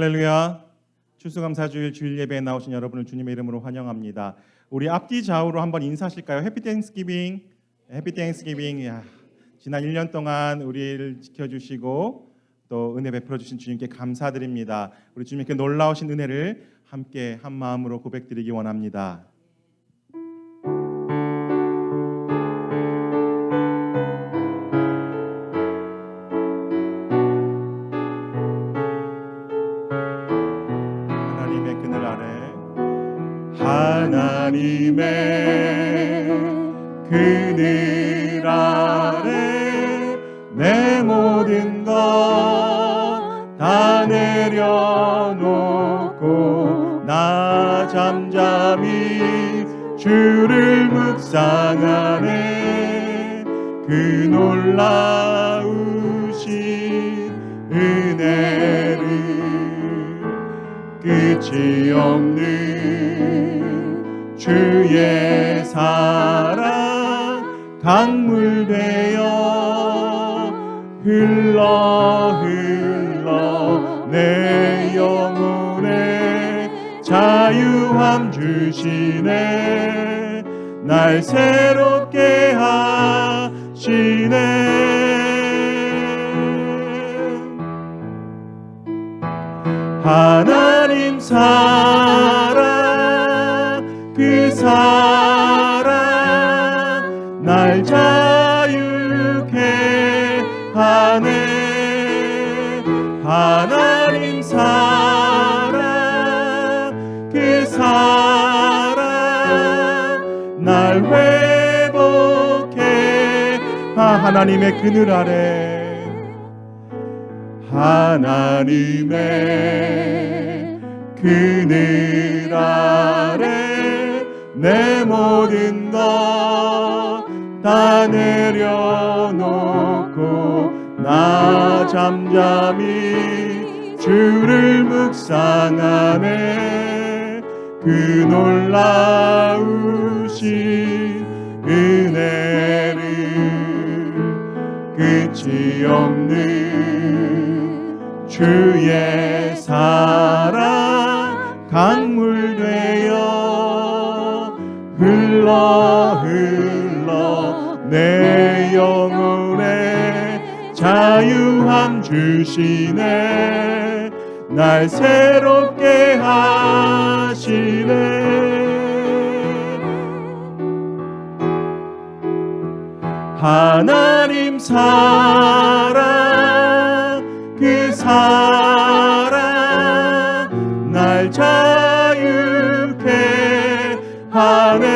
할렐루야. 추수감사주일 주일 예배에 나오신 여러분을 주님의 이름으로 환영합니다. 우리 앞뒤 좌우로 한번 인사하실까요? 해피 땡스기빙. 해피 땡스기빙. 지난 1년 동안 우리를 지켜주시고 또 은혜 베풀어 주신 주님께 감사드립니다. 우리 주님께 놀라우신 은혜를 함께 한 마음으로 고백드리기 원합니다. 하나님의 그늘 아래, 하나님의 그늘 아래 내 모든 것 다 내려놓고 나 잠잠히 주를 묵상하네. 그 놀라우신 은혜를 끝이 없는 주의 사랑 강물 되어 흘러 내 영혼에 자유함 주시네. 날 새롭게 하시네. 하나님 사랑, 그 사랑 날 자유케 하네. 하나님 사랑, 그 사랑 날 회복해. 하나님의 그늘 아래, 하나님의 그늘 아래 내 모든 것 다 내려놓고 나 잠잠히 주를 묵상하네. 그 놀라우신 은혜를 끝이 없는 주의 사랑 강물 되어 흘러 내 영혼에 자유함 주시네. 날 새롭게 하시네. 하나님 사랑, 그 사랑 날 자유케 하네.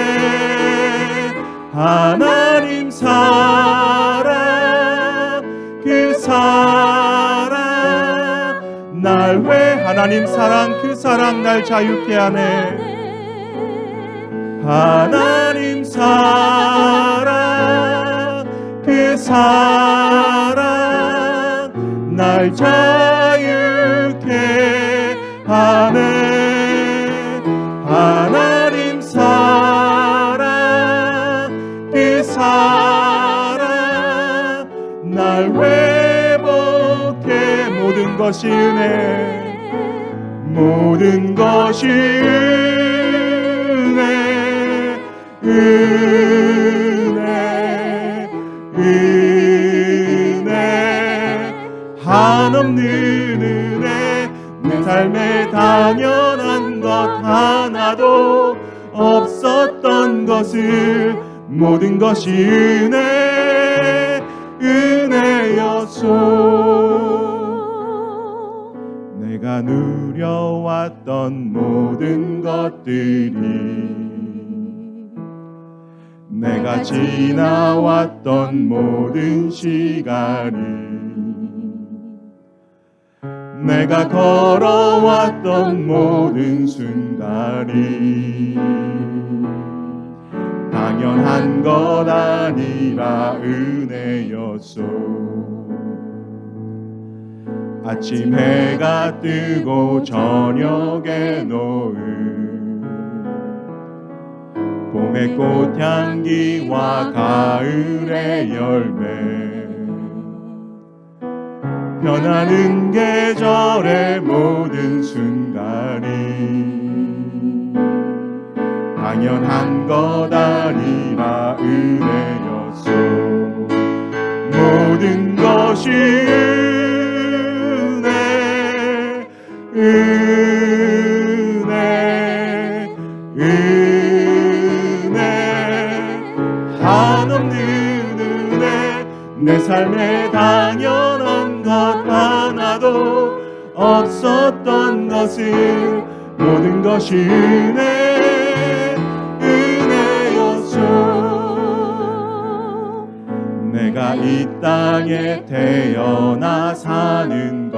하나님 사랑, 그 사랑 날 하나님 사랑, 그 사랑 날 자유케 하네. 하나님 사랑, 그 사랑 날 자유케 하네. 하나님 사랑, 그 사랑 날 회복해. 모든 것이 은혜, 모든 것이 은혜, 은혜, 은혜, 한없는 은혜. 내 삶에 당연한 것 하나도 없었던 것을 모든 것이 은혜, 은혜였소. 내가 누려왔던 모든 것들이, 내가 지나왔던 모든 시간이, 내가 걸어왔던 모든 순간이 당연한 것 아니라 은혜였소. 아침 해가 뜨고 저녁에 노을, 봄의 꽃향기와 가을의 열매, 변하는 계절의 모든 순간이 당연한 것 아니라 은혜였소. 모든 것이 은혜, 은혜, 은혜, 한없는 은혜. 내 삶에 당연한 것 하나도 없었던 것을 모든 것이 은혜, 은혜였소. 내가 이 땅에 태어나 사는 것,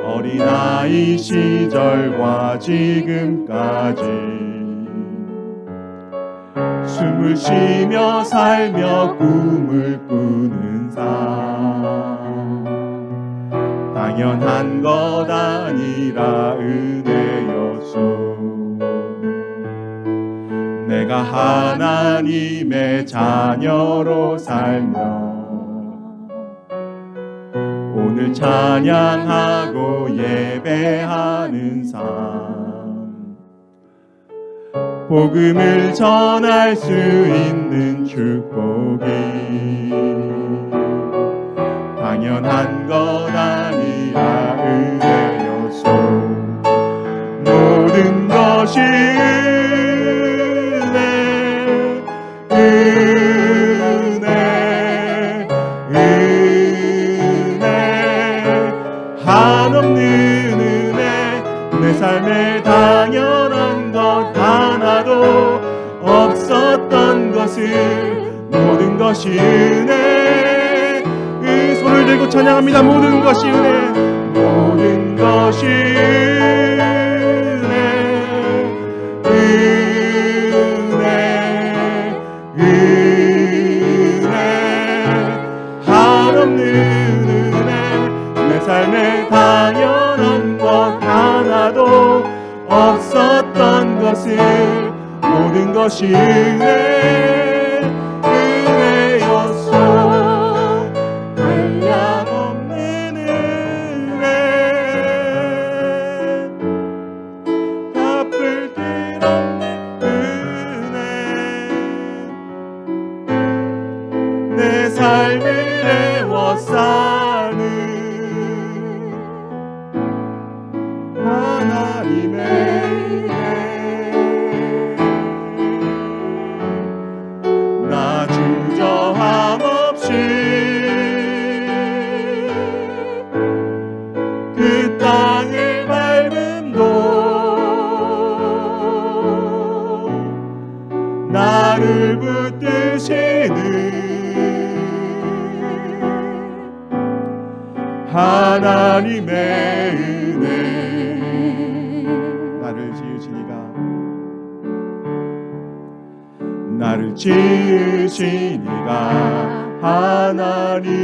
어린아이 시절과 지금까지 숨을 쉬며 살며 꿈을 꾸는 삶, 당연한 것 아니라 은혜였소. 내가 하나님의 자녀로 살며 오늘 찬양하고 예배하는 삶, 복음을 전할 수 있는 축복이 당연한 것 아니라 은혜였소. 모든 것이 은혜, 은혜, 은혜, 한없는 은혜. 내 삶에 당연한 것 하나도 없었던 것을 모든 것이 은혜. 이 손을 들고 찬양합니다. 모든 것이 은혜, 모든 것이 은혜, 은혜, 은혜, 한없는 은혜. 내 삶에 당연한 것 하나도 없었던 것을 모든 것이 은혜, 은혜였소. 한량없는 은혜, 갚을 길 없는 은혜. 내 삶을 애워싸는 하나님의 은혜. 나 주저함 없이 그 땅을 밟음도 나를 붙드시는 하나님의 은혜. 나를 지으시니가, 나를 지으시니가 하나님,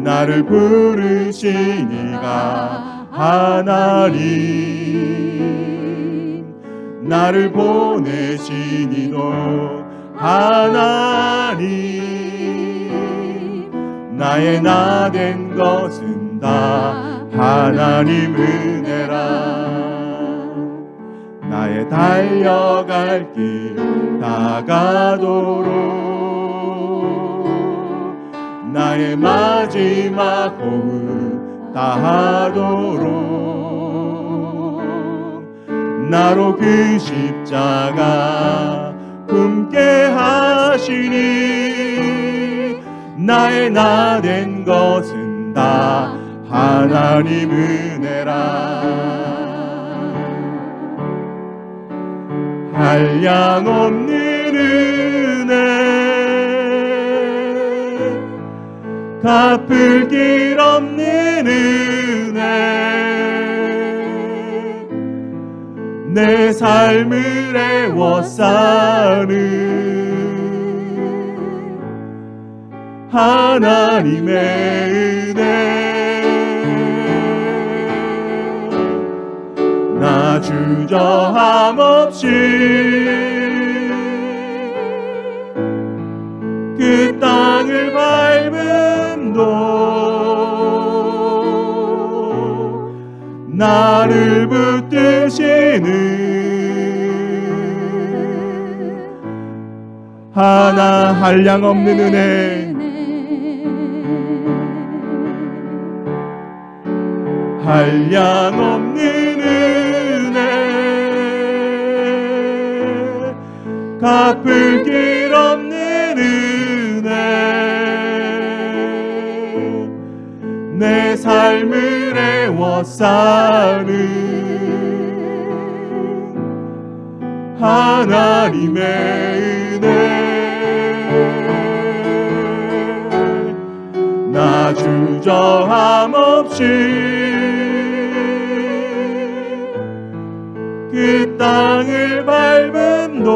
나를 부르시니가 하나님, 나를 보내시니도 하나님. 나의 나 된 것은 다 하나님 은혜라. 나의 달려갈 길 다가도록, 나의 마지막 호흡 다하도록 나로 그 십자가 품게 하시니 나의 나 된 것은 다 하나님 은혜라. 한량없는 은혜, 갚을 길 없는 은혜, 내 삶을 애워싸는 하나님의 은혜. 나 주저함 없이 그 땅 나를 붙드시는 하나 한량없는 은혜, 한량없는 은혜, 갚을 길 없는 은혜, 내 삶을 애워싸는 하나님의 은혜, 나 주저함 없이 그 땅을 밟음도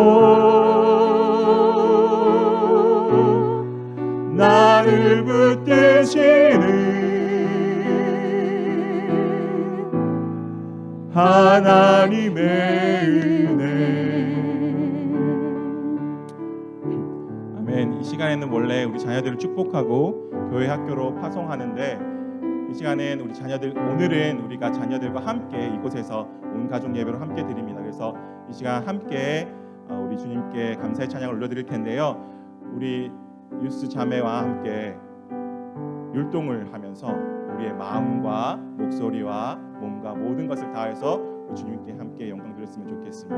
나를 붙드시는 하나님의 은혜. 아멘. 이 시간에는 원래 우리 자녀들을 축복하고 교회 학교로 파송하는데, 이 시간엔 우리 자녀들, 오늘은 우리가 자녀들과 함께 이곳에서 온 가족 예배로 함께 드립니다. 그래서 이 시간 함께 우리 주님께 감사의 찬양을 올려드릴 텐데요, 우리 유스 자매와 함께 율동을 하면서 우리의 마음과 목소리와 몸과 모든 것을 다해서 주님께 함께 영광 드렸으면 좋겠습니다.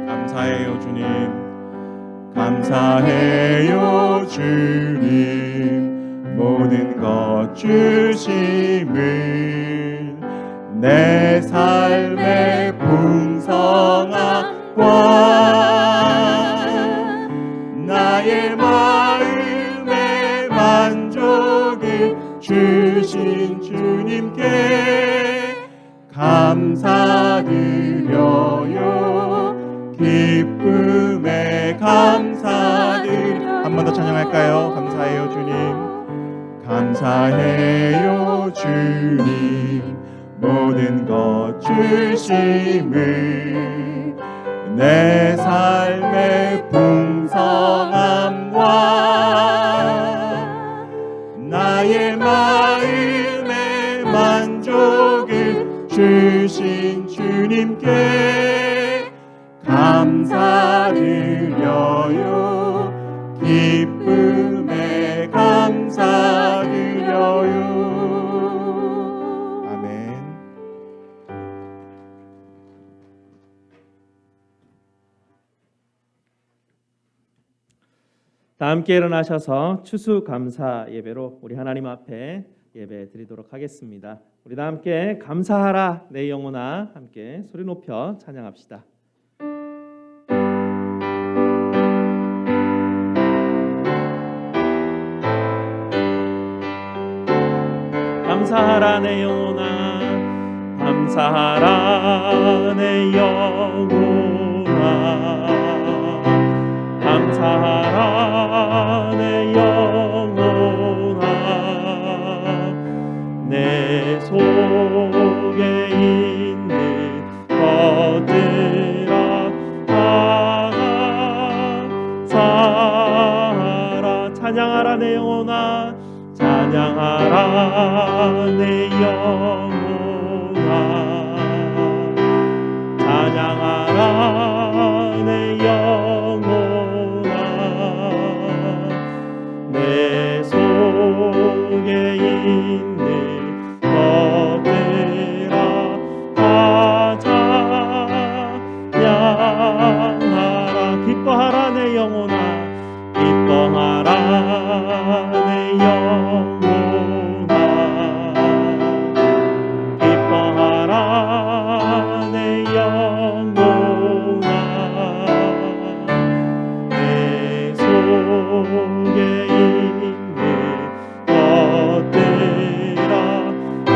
감사해요 주님, 감사해요 주님, 모든 것 주심을 내 삶의 풍성함과 나의 마음의 만족을 주신 주님께 감사드려요. 기쁨에 감사드려. 한 번 더 찬양할까요? 감사해요 주님, 감사해요 주님, 모든 것 주심을 내 삶의 풍성함과 나의 마음의 만족을 주신 주님께 감사드려요. 기쁨에 감사드려요. 아멘. 다 함께 일어나셔서 추수감사 예배로 우리 하나님 앞에 예배 드리도록 하겠습니다. 우리 다 함께 감사하라 내 영혼아, 함께 소리 높여 찬양합시다. 감사하라 내 영혼아, 감사하라 내 영혼아, 감사하라 내 영혼아, 내 속에 있는 것들아 다 감사하라. 찬양하라 내 영혼아, 찬양하라 내 영혼아, 찬양하라 내 영혼아, 내 속에 있는 것들아 다 찬양하라. 기뻐하라 내 영혼아, 기뻐하라 내 영혼아, 기뻐하라 내 영혼아, 내 속에 있는 것들아 다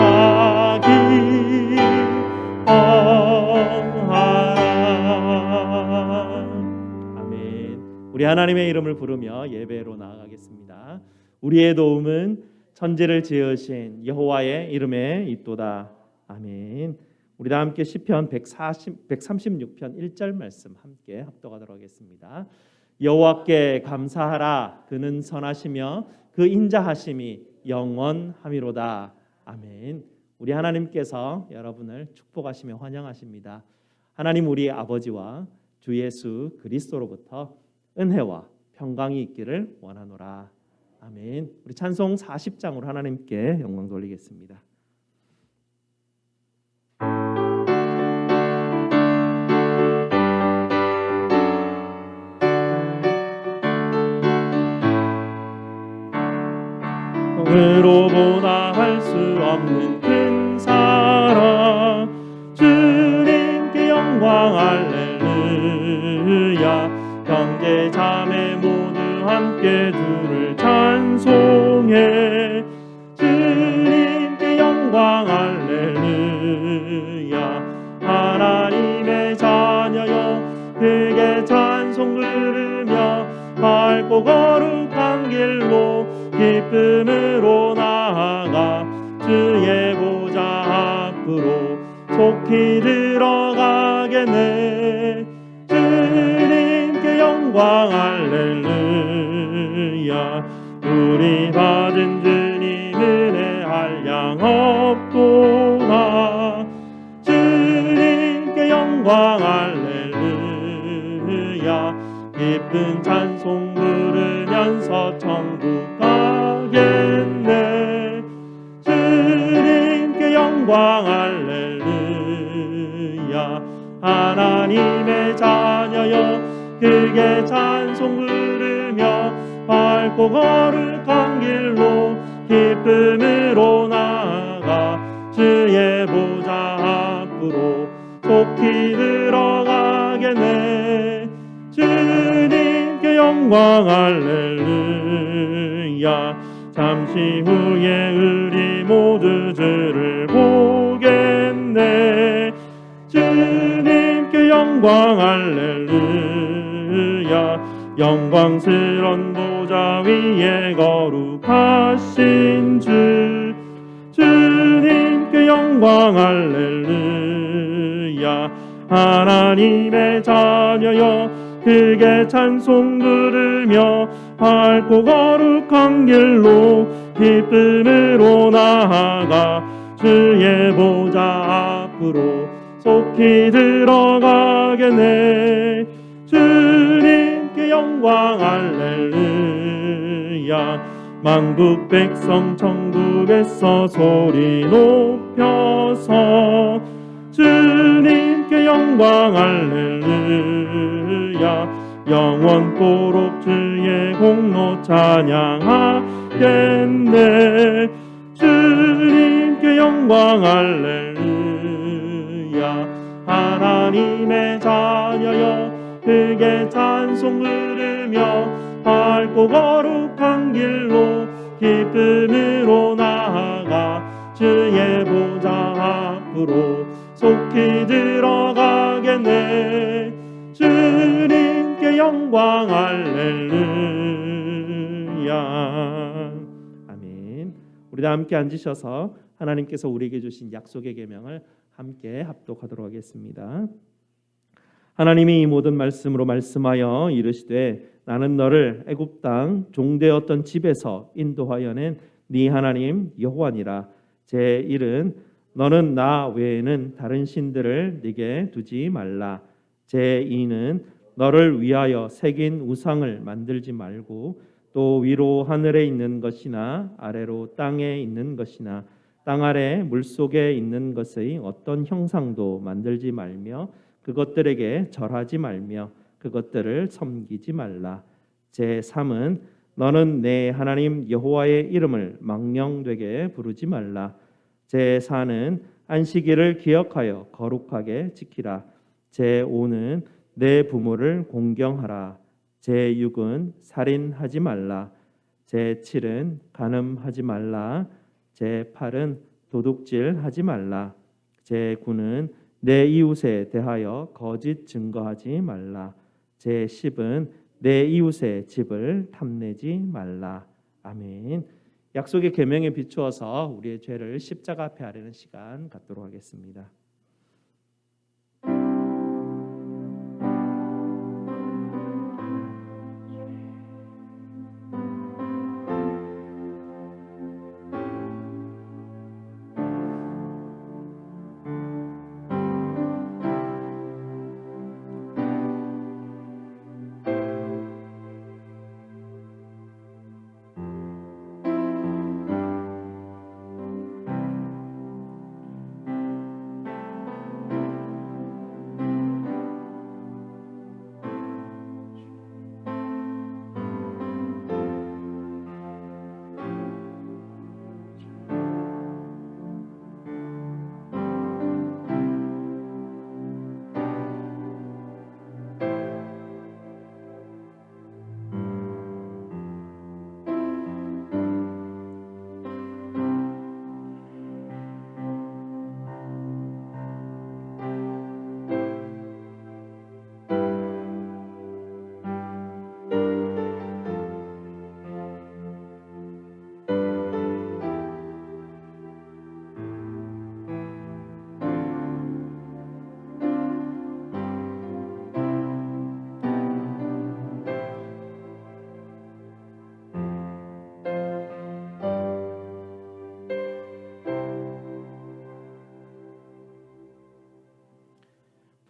기뻐하라. 아멘. 우리 하나님의 이름을 부르며 예배로 나아가겠습니다. 우리의 도움은 천지를 지으신 여호와의 이름에 있도다. 아멘. 우리 다 함께 시편 136편 1절 말씀 함께 합독하도록 하겠습니다. 여호와께 감사하라. 그는 선하시며 그 인자하심이 영원함이로다. 아멘. 우리 하나님께서 여러분을 축복하시며 환영하십니다. 하나님 우리 아버지와 주 예수 그리스도로부터 은혜와 평강이 있기를 원하노라. 아멘. 우리 찬송 40장으로 하나님께 영광 돌리겠습니다. 으로 보다 할 수 없는 큰 사랑 주님께 영광 할렐루야. 형제 자매 모두 함께 주를 찬송해. 주님께 영광 할렐루야. 하나님의 자녀여 그에게 찬송 부르며 밝고 거룩한 길로 기쁨으로 나아가 주의 보좌 앞으로 속히 들어가겠네. 주님께 영광 할렐루야. 우리 받은 주님 은혜 한량 없도다. 주님께 영광 할렐루야. 기쁜 찬송 부르면서 천국 가겠네. 주님께 영광 할렐루야. 하나님의 자녀여 그에게 찬송 부르며 밝고 거룩한 길로 기쁨으로 나아가 주의 보좌 앞으로 속히 들어가겠네. 주님께 영광 할렐루야. 잠시 후에 우리 모두 주를 보겠네. 주님께 영광 할렐루야. 영광스런 보좌 위에 거룩하신 주 주님께 영광 할렐루야. 하나님의 자녀여 그에게 찬송 부르며 밝고 거룩한 길로 기쁨으로 나아가 주의 보좌 앞으로 속히 들어가겠네. 주님께 영광 할렐루야. 만국 백성 천국에서 소리 높여서 주님께 영광 할렐루야. 영원토록 주의 공로 찬양하겠네. 주님께 영광 할렐루야. 하나님의 자녀여 그에게 찬송 부르며 밝고 거룩한 길로 기쁨으로 나아가 주의 보좌 앞으로 속히 들어가겠네. 주님께 영광 할렐루야. 아멘. 우리 다 함께 앉으셔서 하나님께서 우리에게 주신 약속의 계명을 함께 합독하도록 하겠습니다. 하나님이 이 모든 말씀으로 말씀하여 이르시되 나는 너를 애굽 땅 종되었던 집에서 인도하여 낸 네 하나님 여호와니라. 제 1은 너는 나 외에는 다른 신들을 네게 두지 말라. 제 2는 너를 위하여 새긴 우상을 만들지 말고 또 위로 하늘에 있는 것이나 아래로 땅에 있는 것이나 땅 아래 물속에 있는 것의 어떤 형상도 만들지 말며 그것들에게 절하지 말며 그것들을 섬기지 말라. 제 3은 너는 내 하나님 여호와의 이름을 망령되게 부르지 말라. 제 4는 안식일을 기억하여 거룩하게 지키라. 제 5는 내 부모를 공경하라. 제 6은 살인하지 말라. 제 7은 간음하지 말라. 제 8은 도둑질하지 말라. 제 9는 내 이웃에 대하여 거짓 증거하지 말라. 제 10은 내 이웃의 집을 탐내지 말라. 아멘. 약속의 계명에 비추어서 우리의 죄를 십자가 앞에 아뢰는 시간 갖도록 하겠습니다.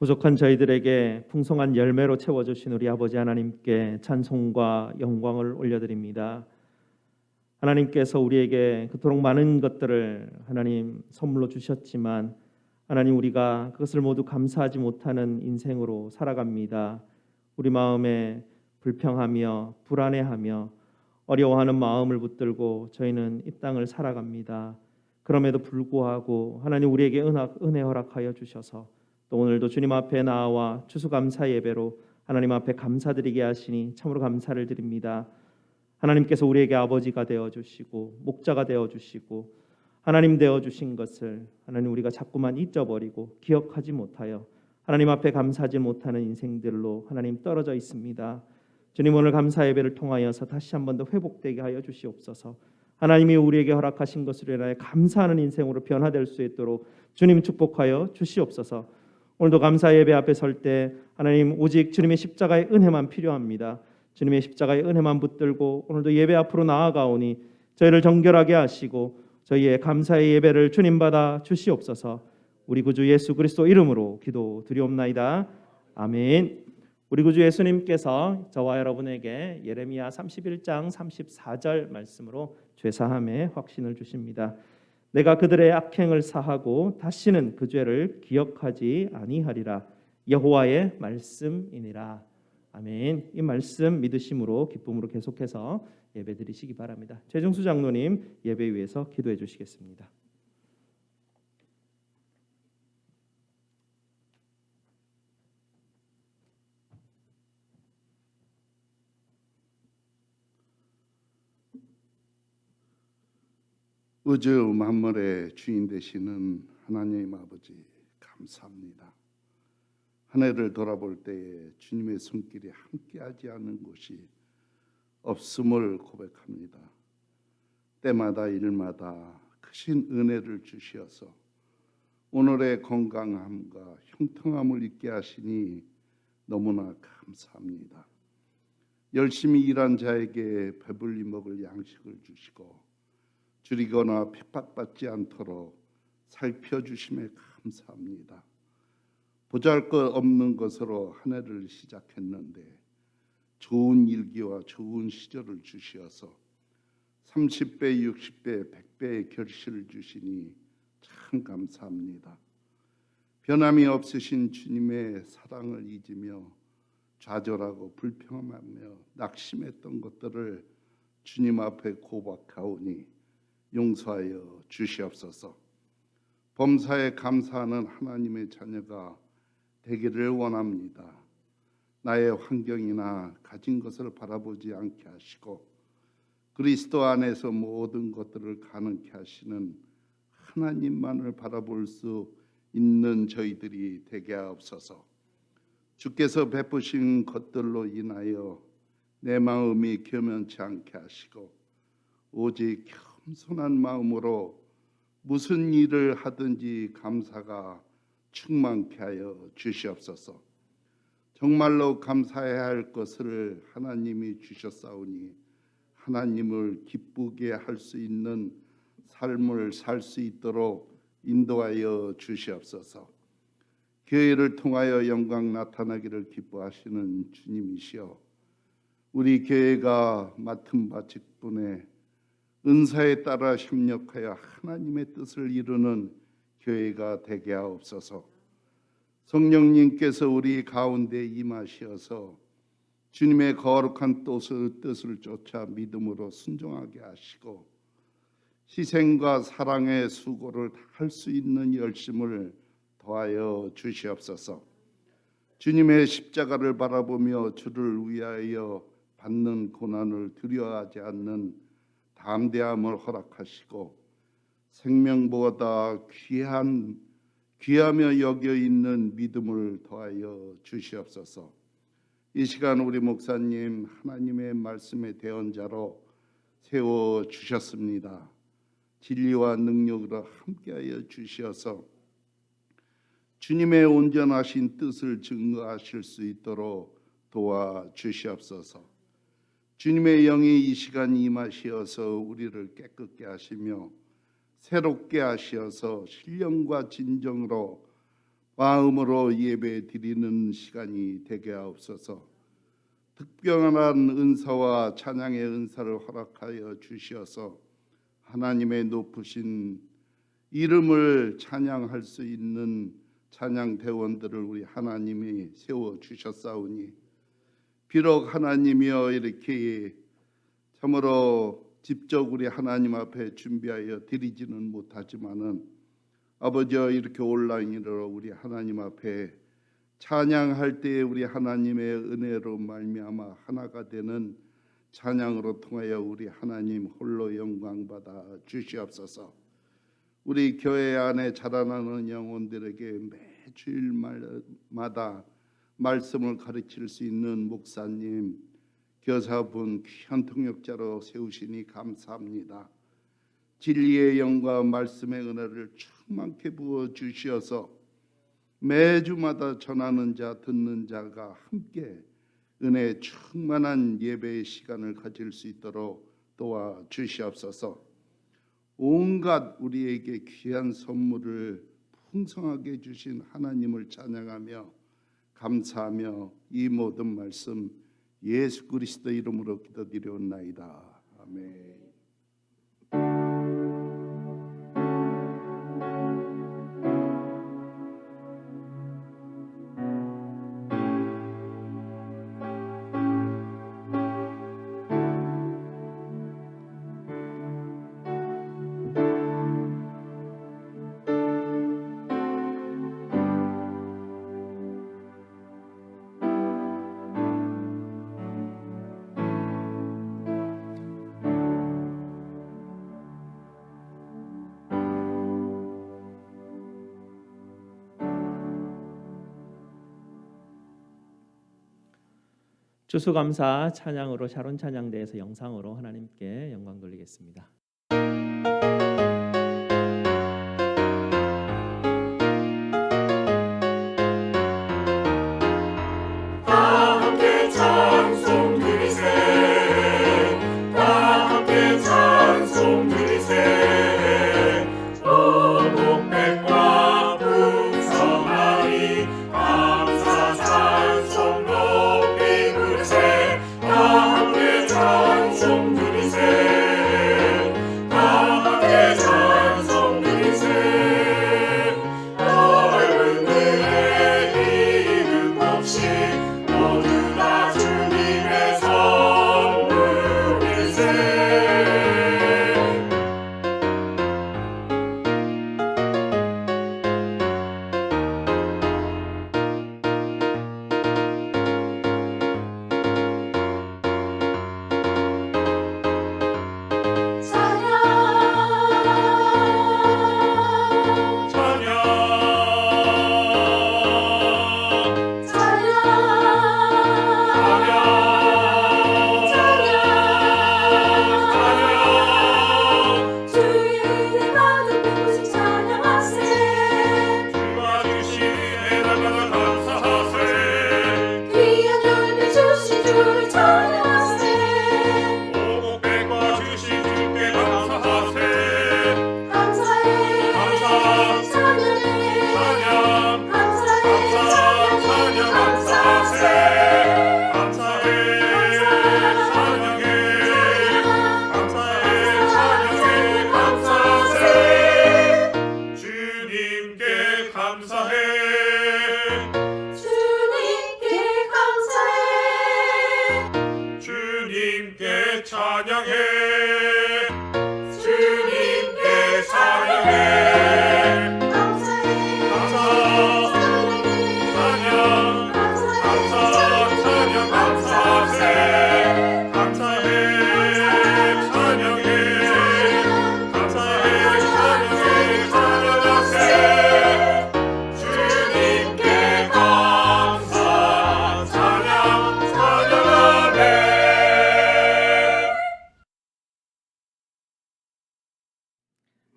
부족한 저희들에게 풍성한 열매로 채워주신 우리 아버지 하나님께 찬송과 영광을 올려드립니다. 하나님께서 우리에게 그토록 많은 것들을 하나님 선물로 주셨지만 하나님 우리가 그것을 모두 감사하지 못하는 인생으로 살아갑니다. 우리 마음에 불평하며 불안해하며 어려워하는 마음을 붙들고 저희는 이 땅을 살아갑니다. 그럼에도 불구하고 하나님 우리에게 은혜 허락하여 주셔서 또 오늘도 주님 앞에 나와 추수감사 예배로 하나님 앞에 감사드리게 하시니 참으로 감사를 드립니다. 하나님께서 우리에게 아버지가 되어 주시고 목자가 되어 주시고 하나님 되어 주신 것을 하나님 우리가 자꾸만 잊어버리고 기억하지 못하여 하나님 앞에 감사하지 못하는 인생들로 하나님 떨어져 있습니다. 주님 오늘 감사 예배를 통하여서 다시 한 번 더 회복되게 하여 주시옵소서. 하나님이 우리에게 허락하신 것으로 인하여 감사하는 인생으로 변화될 수 있도록 주님 축복하여 주시옵소서. 오늘도 감사 예배 앞에 설 때 하나님 오직 주님의 십자가의 은혜만 필요합니다. 주님의 십자가의 은혜만 붙들고 오늘도 예배 앞으로 나아가오니 저희를 정결하게 하시고 저희의 감사의 예배를 주님 받아 주시옵소서. 우리 구주 예수 그리스도 이름으로 기도드리옵나이다. 아멘. 우리 구주 예수님께서 저와 여러분에게 예레미야 31장 34절 말씀으로 죄사함의 확신을 주십니다. 내가 그들의 악행을 사하고 다시는 그 죄를 기억하지 아니하리라. 여호와의 말씀이니라. 아멘. 이 말씀 믿으심으로 기쁨으로 계속해서 예배드리시기 바랍니다. 최정수 장로님 예배 위해서 기도해 주시겠습니다. 우주 만물의 주인 되시는 하나님 아버지 감사합니다. 한 해를 돌아볼 때에 주님의 손길이 함께하지 않는 곳이 없음을 고백합니다. 때마다 일마다 크신 은혜를 주시어서 오늘의 건강함과 형통함을 있게 하시니 너무나 감사합니다. 열심히 일한 자에게 배불리 먹을 양식을 주시고 줄이거나 핍박받지 않도록 살펴주심에 감사합니다. 보잘것없는 것으로 한 해를 시작했는데 좋은 일기와 좋은 시절을 주시어서 30배, 60배, 100배의 결실을 주시니 참 감사합니다. 변함이 없으신 주님의 사랑을 잊으며 좌절하고 불평하며 낙심했던 것들을 주님 앞에 고백하오니 용서하여 주시옵소서. 범사에 감사하는 하나님의 자녀가 되기를 원합니다. 나의 환경이나 가진 것을 바라보지 않게 하시고 그리스도 안에서 모든 것들을 가능케 하시는 하나님만을 바라볼 수 있는 저희들이 되게 하옵소서. 주께서 베푸신 것들로 인하여 내 마음이 겸연치 않게 하시고 오직 겸손한 마음으로 무슨 일을 하든지 감사가 충만케 하여 주시옵소서. 정말로 감사해야 할 것을 하나님이 주셨사오니 하나님을 기쁘게 할 수 있는 삶을 살 수 있도록 인도하여 주시옵소서. 교회를 통하여 영광 나타나기를 기뻐하시는 주님이시여, 우리 교회가 맡은 바 직분에 은사에 따라 협력하여 하나님의 뜻을 이루는 교회가 되게 하옵소서. 성령님께서 우리 가운데 임하시어서 주님의 거룩한 뜻을 쫓아 믿음으로 순종하게 하시고 희생과 사랑의 수고를 할 수 있는 열심을 더하여 주시옵소서. 주님의 십자가를 바라보며 주를 위하여 받는 고난을 두려워하지 않는 담대함을 허락하시고 생명보다 귀하며 여겨 있는 믿음을 더하여 주시옵소서. 이 시간 우리 목사님 하나님의 말씀의 대언자로 세워 주셨습니다. 진리와 능력으로 함께하여 주시어서 주님의 온전하신 뜻을 증거하실 수 있도록 도와 주시옵소서. 주님의 영이 이 시간 임하시어서 우리를 깨끗게 하시며 새롭게 하시어서 신령과 진정으로 마음으로 예배 드리는 시간이 되게 하옵소서. 특별한 은사와 찬양의 은사를 허락하여 주시어서 하나님의 높으신 이름을 찬양할 수 있는 찬양 대원들을 우리 하나님이 세워 주셨사오니, 비록 하나님이여 이렇게 참으로 직접 우리 하나님 앞에 준비하여 드리지는 못하지만은 아버지여 이렇게 온라인으로 우리 하나님 앞에 찬양할 때에 우리 하나님의 은혜로 말미암아 하나가 되는 찬양으로 통하여 우리 하나님 홀로 영광 받아 주시옵소서. 우리 교회 안에 자라나는 영혼들에게 매주일마다 말씀을 가르칠 수 있는 목사님, 교사분 귀한 통역자로 세우시니 감사합니다. 진리의 영과 말씀의 은혜를 충만케 부어 주시어서 매주마다 전하는 자 듣는 자가 함께 은혜에 충만한 예배의 시간을 가질 수 있도록 도와 주시옵소서. 온갖 우리에게 귀한 선물을 풍성하게 주신 하나님을 찬양하며 감사하며 이 모든 말씀 예수 그리스도 이름으로 기도드리옵나이다. 아멘. 추수감사 찬양으로 샤론 찬양대에서 영상으로 하나님께 영광 돌리겠습니다.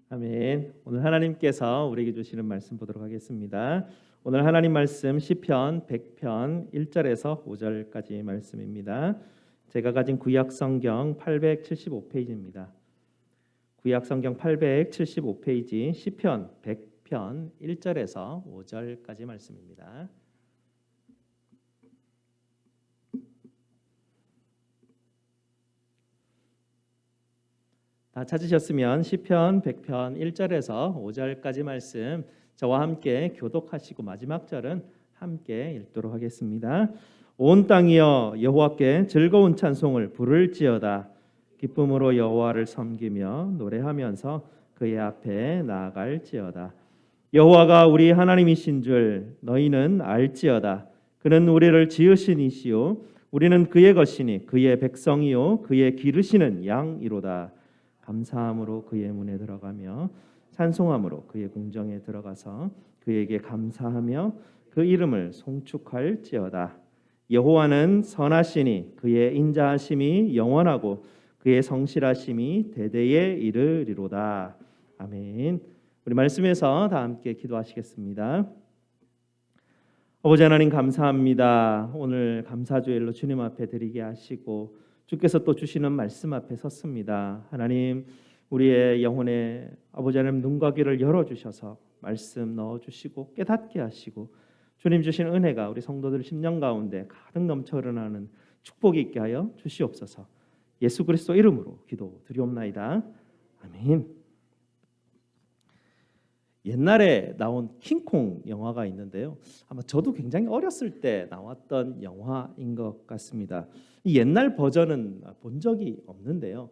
아멘. 오늘 하나님께서 우리에게 주시는 말씀 보도록 하겠습니다. 오늘 하나님 말씀 시편 100편 1절에서 5절까지 말씀입니다. 제가 가진 구약 성경 875페이지입니다. 구약 성경 875페이지 시편 100편 1절에서 5절까지 말씀입니다. 다 찾으셨으면 시편 100편 1절에서 5절까지 말씀 저와 함께 교독하시고 마지막 절은 함께 읽도록 하겠습니다. 온 땅이여 여호와께 즐거운 찬송을 부를지어다. 기쁨으로 여호와를 섬기며 노래하면서 그의 앞에 나아갈지어다. 여호와가 우리 하나님이신 줄 너희는 알지어다. 그는 우리를 지으신 이시요 우리는 그의 것이니 그의 백성이요 그의 기르시는 양이로다. 감사함으로 그의 문에 들어가며 찬송함으로 그의 궁정에 들어가서 그에게 감사하며 그 이름을 송축할지어다. 여호와는 선하시니 그의 인자하심이 영원하고 그의 성실하심이 대대에 이르리로다. 아멘. 우리 말씀에서 다 함께 기도하시겠습니다. 아버지 하나님 감사합니다. 오늘 감사주일로 주님 앞에 드리게 하시고 주께서 또 주시는 말씀 앞에 섰습니다. 하나님 우리의 영혼에 아버지 하나님 눈과 귀를 열어주셔서 말씀 넣어주시고 깨닫게 하시고 주님 주신 은혜가 우리 성도들 심령 가운데 가득 넘쳐 흐르는 축복이 있게 하여 주시옵소서. 예수 그리스도 이름으로 기도드리옵나이다. 아멘. 옛날에 나온 킹콩 영화가 있는데요. 아마 저도 굉장히 어렸을 때 나왔던 영화인 것 같습니다. 이 옛날 버전은 본 적이 없는데요.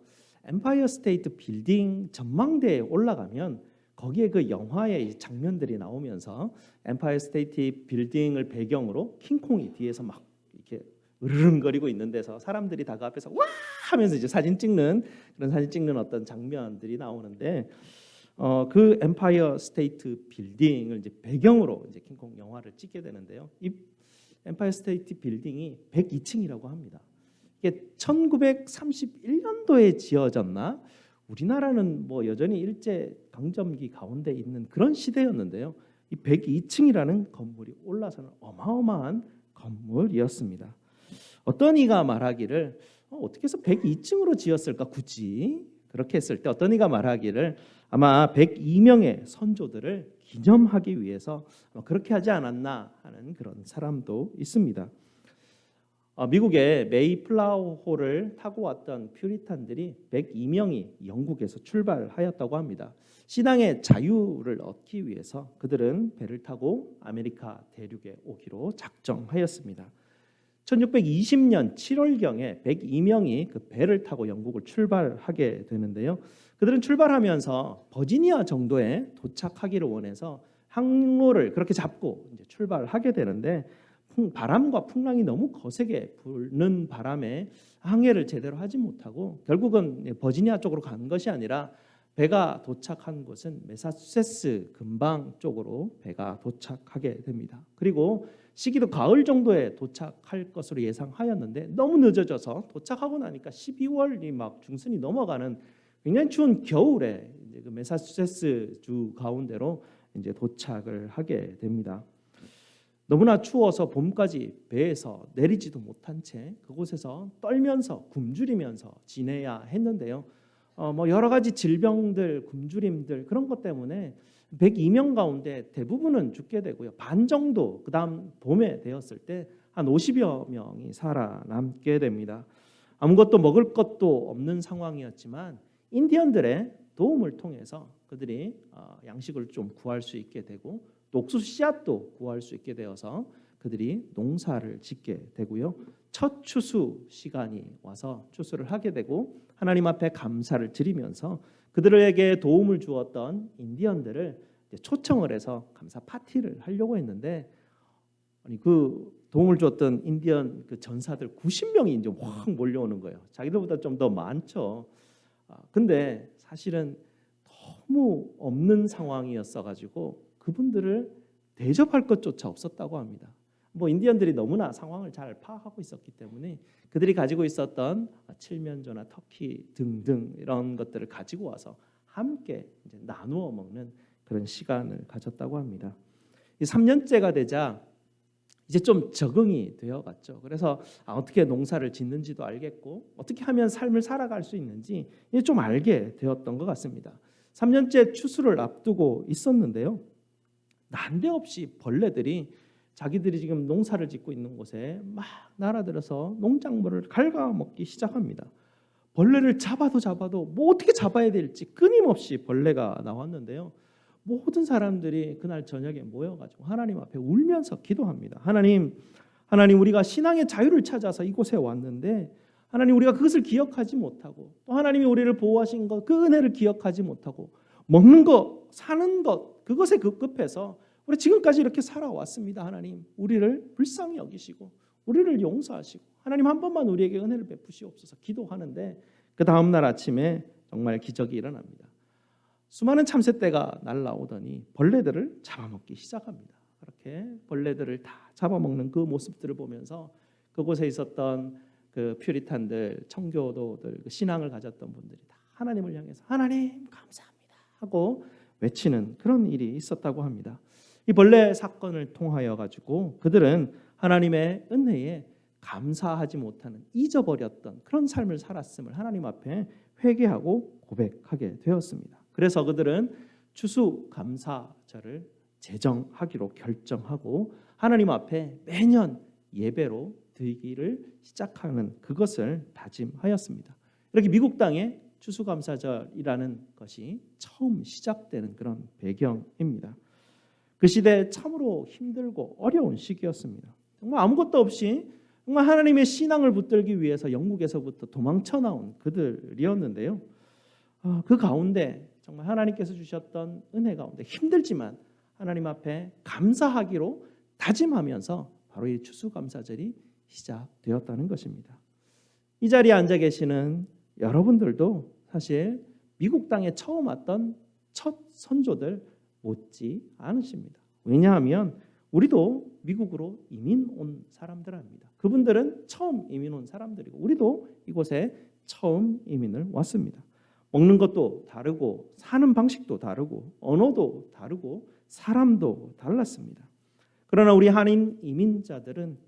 엠파이어 스테이트 빌딩 전망대에 올라가면 거기에 그 영화의 장면들이 나오면서 엠파이어 스테이트 빌딩을 배경으로 킹콩이 뒤에서 막 이렇게 으르렁거리고 있는 데서 사람들이 다 그 앞에서 와 하면서 이제 사진 찍는 어떤 장면들이 나오는데 그 엠파이어 스테이트 빌딩을 이제 배경으로 이제 킹콩 영화를 찍게 되는데요. 이 엠파이어 스테이트 빌딩이 102층이라고 합니다. 이게 1931년도에 지어졌나? 우리나라는 뭐 여전히 일제 강점기 가운데 있는 그런 시대였는데요. 이 102층이라는 건물이 올라서는 어마어마한 건물이었습니다. 어떤 이가 말하기를 어떻게 해서 102층으로 지었을까 굳이 그렇게 했을 때 어떤 이가 말하기를 아마 102명의 선조들을 기념하기 위해서 그렇게 하지 않았나 하는 그런 사람도 있습니다. 미국의 메이플라워호를 타고 왔던 퓨리탄들이 102명이 영국에서 출발하였다고 합니다. 신앙의 자유를 얻기 위해서 그들은 배를 타고 아메리카 대륙에 오기로 작정하였습니다. 1620년 7월경에 102명이 그 배를 타고 영국을 출발하게 되는데요. 그들은 출발하면서 버지니아 정도에 도착하기를 원해서 항로를 그렇게 잡고 이제 출발하게 되는데 바람과 풍랑이 너무 거세게 부는 바람에 항해를 제대로 하지 못하고 결국은 버지니아 쪽으로 간 것이 아니라 배가 도착한 곳은 매사추세츠 근방 쪽으로 배가 도착하게 됩니다. 그리고 시기도 가을 정도에 도착할 것으로 예상하였는데 너무 늦어져서 도착하고 나니까 12월이 막 중순이 넘어가는 굉장히 추운 겨울에 이제 그 매사추세츠 주 가운데로 이제 도착을 하게 됩니다. 너무나 추워서 봄까지 배에서 내리지도 못한 채 그곳에서 떨면서 굶주리면서 지내야 했는데요. 뭐 여러 가지 질병들, 굶주림들 그런 것 때문에 102명 가운데 대부분은 죽게 되고요. 반 정도 그다음 봄에 되었을 때 한 50여 명이 살아남게 됩니다. 아무것도 먹을 것도 없는 상황이었지만 인디언들의 도움을 통해서 그들이 양식을 좀 구할 수 있게 되고 또 옥수수 씨앗도 구할 수 있게 되어서 그들이 농사를 짓게 되고요. 첫 추수 시간이 와서 추수를 하게 되고 하나님 앞에 감사를 드리면서 그들에게 도움을 주었던 인디언들을 초청을 해서 감사 파티를 하려고 했는데 그 도움을 주었던 인디언 그 전사들 90명이 이제 확 몰려오는 거예요. 자기들보다 좀 더 많죠. 근데 사실은 너무 없는 상황이었어 가지고 그분들을 대접할 것조차 없었다고 합니다. 뭐 인디언들이 너무나 상황을 잘 파악하고 있었기 때문에 그들이 가지고 있었던 칠면조나 터키 등등 이런 것들을 가지고 와서 함께 이제 나누어 먹는 그런 시간을 가졌다고 합니다. 이 3년째가 되자 이제 좀 적응이 되어갔죠. 그래서 어떻게 농사를 짓는지도 알겠고 어떻게 하면 삶을 살아갈 수 있는지 이제 좀 알게 되었던 것 같습니다. 3년째 추수를 앞두고 있었는데요. 난데없이 벌레들이 자기들이 지금 농사를 짓고 있는 곳에 막 날아들어서 농작물을 갉아먹기 시작합니다. 벌레를 잡아도 뭐 어떻게 잡아야 될지 끊임없이 벌레가 나왔는데요. 모든 사람들이 그날 저녁에 모여가지고 하나님 앞에 울면서 기도합니다. 하나님 우리가 신앙의 자유를 찾아서 이곳에 왔는데 하나님 우리가 그것을 기억하지 못하고 또 하나님이 우리를 보호하신 것 그 은혜를 기억하지 못하고 먹는 것 사는 것 그것에 급급해서 우리 지금까지 이렇게 살아왔습니다. 하나님 우리를 불쌍히 여기시고 우리를 용서하시고 하나님 한 번만 우리에게 은혜를 베푸시옵소서 기도하는데 그 다음 날 아침에 정말 기적이 일어납니다. 수많은 참새떼가 날아오더니 벌레들을 잡아먹기 시작합니다. 그렇게 벌레들을 다 잡아먹는 그 모습들을 보면서 그곳에 있었던 그 퓨리탄들, 청교도들, 그 신앙을 가졌던 분들이 다 하나님을 향해서 하나님 감사합니다 하고 외치는 그런 일이 있었다고 합니다. 이 벌레 사건을 통하여 가지고 그들은 하나님의 은혜에 감사하지 못하는 잊어버렸던 그런 삶을 살았음을 하나님 앞에 회개하고 고백하게 되었습니다. 그래서 그들은 추수감사절을 제정하기로 결정하고 하나님 앞에 매년 예배로 드리기를 시작하는 그것을 다짐하였습니다. 이렇게 미국 땅에 추수감사절이라는 것이 처음 시작되는 그런 배경입니다. 그 시대 참으로 힘들고 어려운 시기였습니다. 정말 아무것도 없이 정말 하나님의 신앙을 붙들기 위해서 영국에서부터 도망쳐 나온 그들이었는데요. 그 가운데 정말 하나님께서 주셨던 은혜 가운데 힘들지만 하나님 앞에 감사하기로 다짐하면서 바로 이 추수감사절이 시작되었다는 것입니다. 이 자리에 앉아 계시는 여러분들도 사실 미국 땅에 처음 왔던 첫 선조들 못지 않으십니다. 왜냐하면 우리도 미국으로 이민 온 사람들입니다. 그분들은 처음 이민 온 사람들이고 우리도 이곳에 처음 이민을 왔습니다. 먹는 것도 다르고 사는 방식도 다르고 언어도 다르고 사람도 달랐습니다. 그러나 우리 한인 이민자들은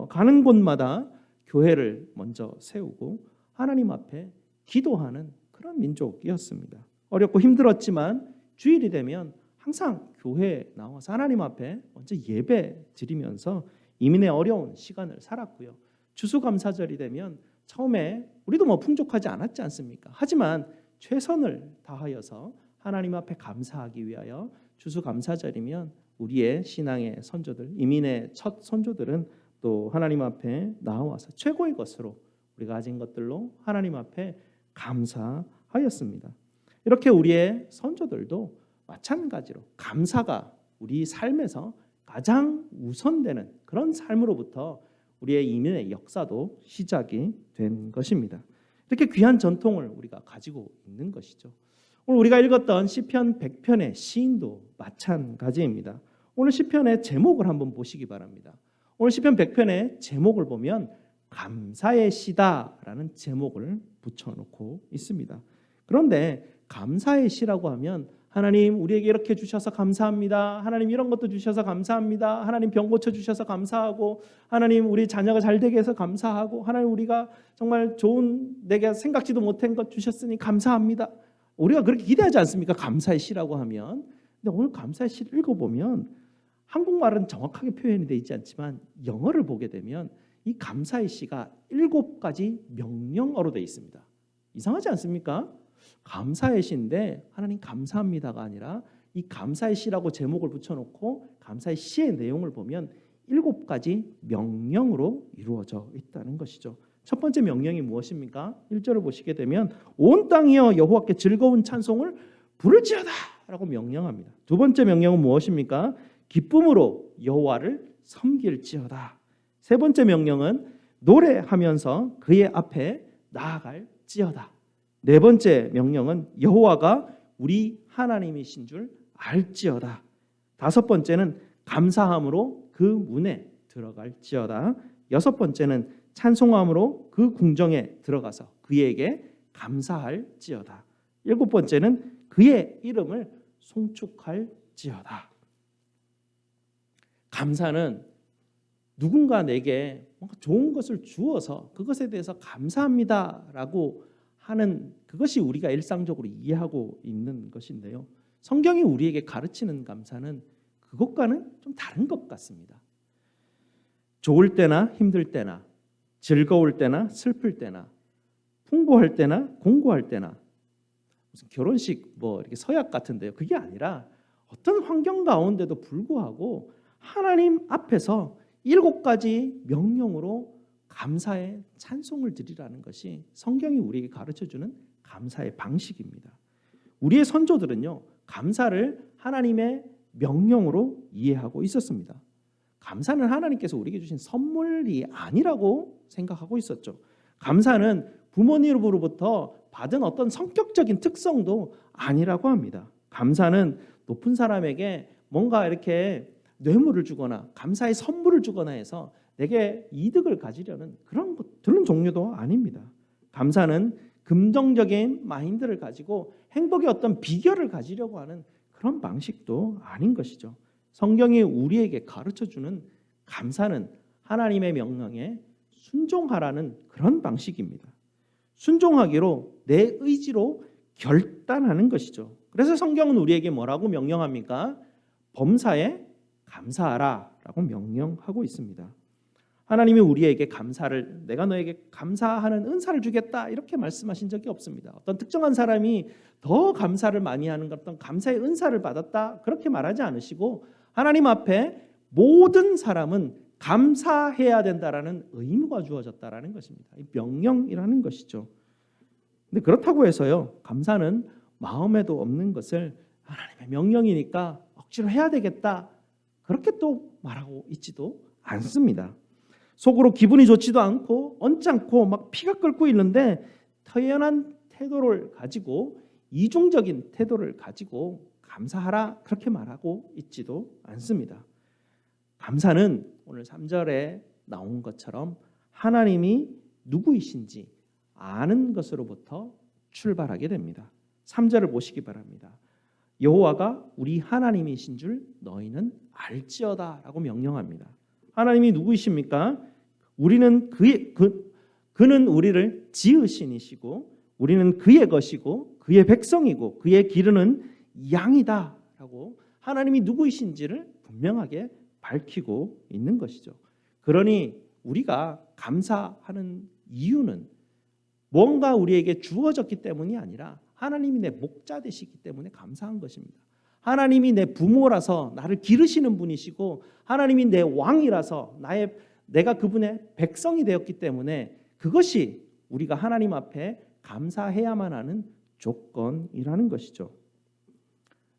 가는 곳마다 교회를 먼저 세우고 하나님 앞에 기도하는 그런 민족이었습니다. 어렵고 힘들었지만 주일이 되면 항상 교회에 나와서 하나님 앞에 먼저 예배 드리면서 이민의 어려운 시간을 살았고요. 추수감사절이 되면 처음에 우리도 뭐 풍족하지 않았지 않습니까? 하지만 최선을 다하여서 하나님 앞에 감사하기 위하여 추수감사절이면 우리의 신앙의 선조들, 이민의 첫 선조들은 또 하나님 앞에 나와서 최고의 것으로 우리가 가진 것들로 하나님 앞에 감사하였습니다. 이렇게 우리의 선조들도 마찬가지로 감사가 우리 삶에서 가장 우선되는 그런 삶으로부터 우리의 이민의 역사도 시작이 된 것입니다. 이렇게 귀한 전통을 우리가 가지고 있는 것이죠. 오늘 우리가 읽었던 시편 100편의 시인도 마찬가지입니다. 오늘 시편의 제목을 한번 보시기 바랍니다. 오늘 시편 100편의 제목을 보면 감사의 시다라는 제목을 붙여놓고 있습니다. 그런데 감사의 시라고 하면 하나님 우리에게 이렇게 주셔서 감사합니다. 하나님 이런 것도 주셔서 감사합니다. 하나님 병 고쳐주셔서 감사하고 하나님 우리 자녀가 잘 되게 해서 감사하고 하나님 우리가 정말 좋은 내가 생각지도 못한 것 주셨으니 감사합니다. 우리가 그렇게 기대하지 않습니까? 감사의 시라고 하면. 근데 오늘 감사의 시를 읽어보면 한국말은 정확하게 표현이 되어 있지 않지만 영어를 보게 되면 이 감사의 시가 7가지 명령어로 되어 있습니다. 이상하지 않습니까? 감사의 시인데 하나님 감사합니다가 아니라 이 감사의 시라고 제목을 붙여놓고 감사의 시의 내용을 보면 7가지 명령으로 이루어져 있다는 것이죠. 첫 번째 명령이 무엇입니까? 1절을 보시게 되면 온 땅이여 여호와께 즐거운 찬송을 부를지어다 라고 명령합니다. 두 번째 명령은 무엇입니까? 기쁨으로 여호와를 섬길지어다. 세 번째 명령은 노래하면서 그의 앞에 나아갈지어다. 네 번째 명령은 여호와가 우리 하나님이신 줄 알지어다. 다섯 번째는 감사함으로 그 문에 들어갈지어다. 여섯 번째는 찬송함으로 그 궁정에 들어가서 그에게 감사할지어다. 일곱 번째는 그의 이름을 송축할지어다. 감사는 누군가 내게 뭔가 좋은 것을 주어서 그것에 대해서 감사합니다라고 하는 그것이 우리가 일상적으로 이해하고 있는 것인데요. 성경이 우리에게 가르치는 감사는 그것과는 좀 다른 것 같습니다. 좋을 때나 힘들 때나 즐거울 때나 슬플 때나 풍부할 때나 공고할 때나 무슨 결혼식 뭐 이렇게 서약 같은데요. 그게 아니라 어떤 환경 가운데도 불구하고 하나님 앞에서 7가지 명령으로 감사의 찬송을 드리라는 것이 성경이 우리에게 가르쳐주는 감사의 방식입니다. 우리의 선조들은요, 감사를 하나님의 명령으로 이해하고 있었습니다. 감사는 하나님께서 우리에게 주신 선물이 아니라고 생각하고 있었죠. 감사는 부모님으로부터 받은 어떤 성격적인 특성도 아니라고 합니다. 감사는 높은 사람에게 뭔가 이렇게 뇌물을 주거나 감사의 선물을 주거나 해서 내게 이득을 가지려는 그런 종류도 아닙니다. 감사는 긍정적인 마인드를 가지고 행복의 어떤 비결을 가지려고 하는 그런 방식도 아닌 것이죠. 성경이 우리에게 가르쳐주는 감사는 하나님의 명령에 순종하라는 그런 방식입니다. 순종하기로 내 의지로 결단하는 것이죠. 그래서 성경은 우리에게 뭐라고 명령합니까? 범사에 감사하라 라고 명령하고 있습니다. 하나님이 우리에게 감사를, 내가 너에게 감사하는 은사를 주겠다 이렇게 말씀하신 적이 없습니다. 어떤 특정한 사람이 더 감사를 많이 하는 어떤 감사의 은사를 받았다 그렇게 말하지 않으시고 하나님 앞에 모든 사람은 감사해야 된다라는 의무가 주어졌다라는 것입니다. 이 명령이라는 것이죠. 근데 그렇다고 해서요, 감사는 마음에도 없는 것을 하나님의 명령이니까 억지로 해야 되겠다 그렇게 또 말하고 있지도 않습니다. 속으로 기분이 좋지도 않고 언짢고 막 피가 끓고 있는데 터연한 태도를 가지고 이중적인 태도를 가지고 감사하라 그렇게 말하고 있지도 않습니다. 감사는 오늘 3절에 나온 것처럼 하나님이 누구이신지 아는 것으로부터 출발하게 됩니다. 3절을 보시기 바랍니다. 여호와가 우리 하나님이신 줄 너희는 알지어다라고 명령합니다. 하나님이 누구이십니까? 그는 우리를 지으신 이시고 우리는 그의 것이고 그의 백성이고 그의 기르는 양이다라고 하나님이 누구이신지를 분명하게 밝히고 있는 것이죠. 그러니 우리가 감사하는 이유는 뭔가 우리에게 주어졌기 때문이 아니라 하나님이 내 목자 되시기 때문에 감사한 것입니다. 하나님이 내 부모라서 나를 기르시는 분이시고 하나님이 내 왕이라서 내가 그분의 백성이 되었기 때문에 그것이 우리가 하나님 앞에 감사해야만 하는 조건이라는 것이죠.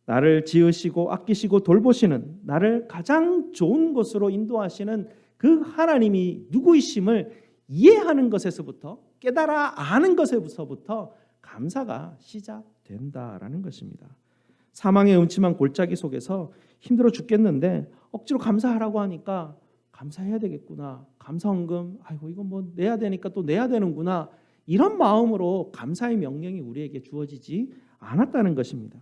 나를 지으시고 아끼시고 돌보시는 나를 가장 좋은 곳으로 인도하시는 그 하나님이 누구이심을 이해하는 것에서부터 깨달아 아는 것에서부터 감사가 시작된다라는 것입니다. 사망의 음침한 골짜기 속에서 힘들어 죽겠는데 억지로 감사하라고 하니까 감사해야 되겠구나. 감사헌금, 아이고 이거 뭐 내야 되니까 또 내야 되는구나. 이런 마음으로 감사의 명령이 우리에게 주어지지 않았다는 것입니다.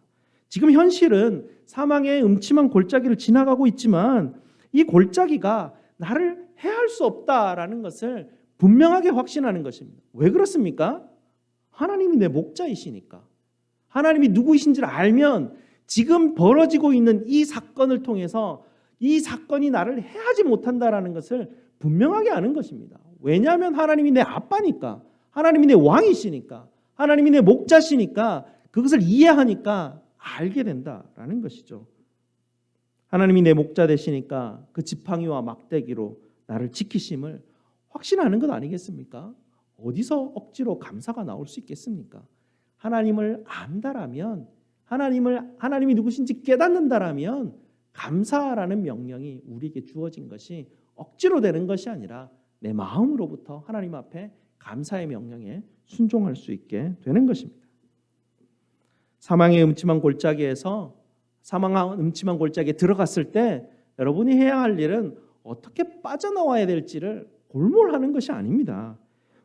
지금 현실은 사망의 음침한 골짜기를 지나가고 있지만 이 골짜기가 나를 해할 수 없다라는 것을 분명하게 확신하는 것입니다. 왜 그렇습니까? 하나님이 내 목자이시니까. 하나님이 누구이신지를 알면 지금 벌어지고 있는 이 사건을 통해서 이 사건이 나를 해하지 못한다라는 것을 분명하게 아는 것입니다. 왜냐하면 하나님이 내 아빠니까, 하나님이 내 왕이시니까, 하나님이 내 목자시니까 그것을 이해하니까 알게 된다라는 것이죠. 하나님이 내 목자 되시니까 그 지팡이와 막대기로 나를 지키심을 확신하는 것 아니겠습니까? 어디서 억지로 감사가 나올 수 있겠습니까? 하나님을 안다라면, 하나님이 누구신지 깨닫는다라면 감사라는 명령이 우리에게 주어진 것이 억지로 되는 것이 아니라 내 마음으로부터 하나님 앞에 감사의 명령에 순종할 수 있게 되는 것입니다. 사망의 음침한 골짜기에서 사망의 음침한 골짜기에 들어갔을 때 여러분이 해야 할 일은 어떻게 빠져나와야 될지를 골몰하는 것이 아닙니다.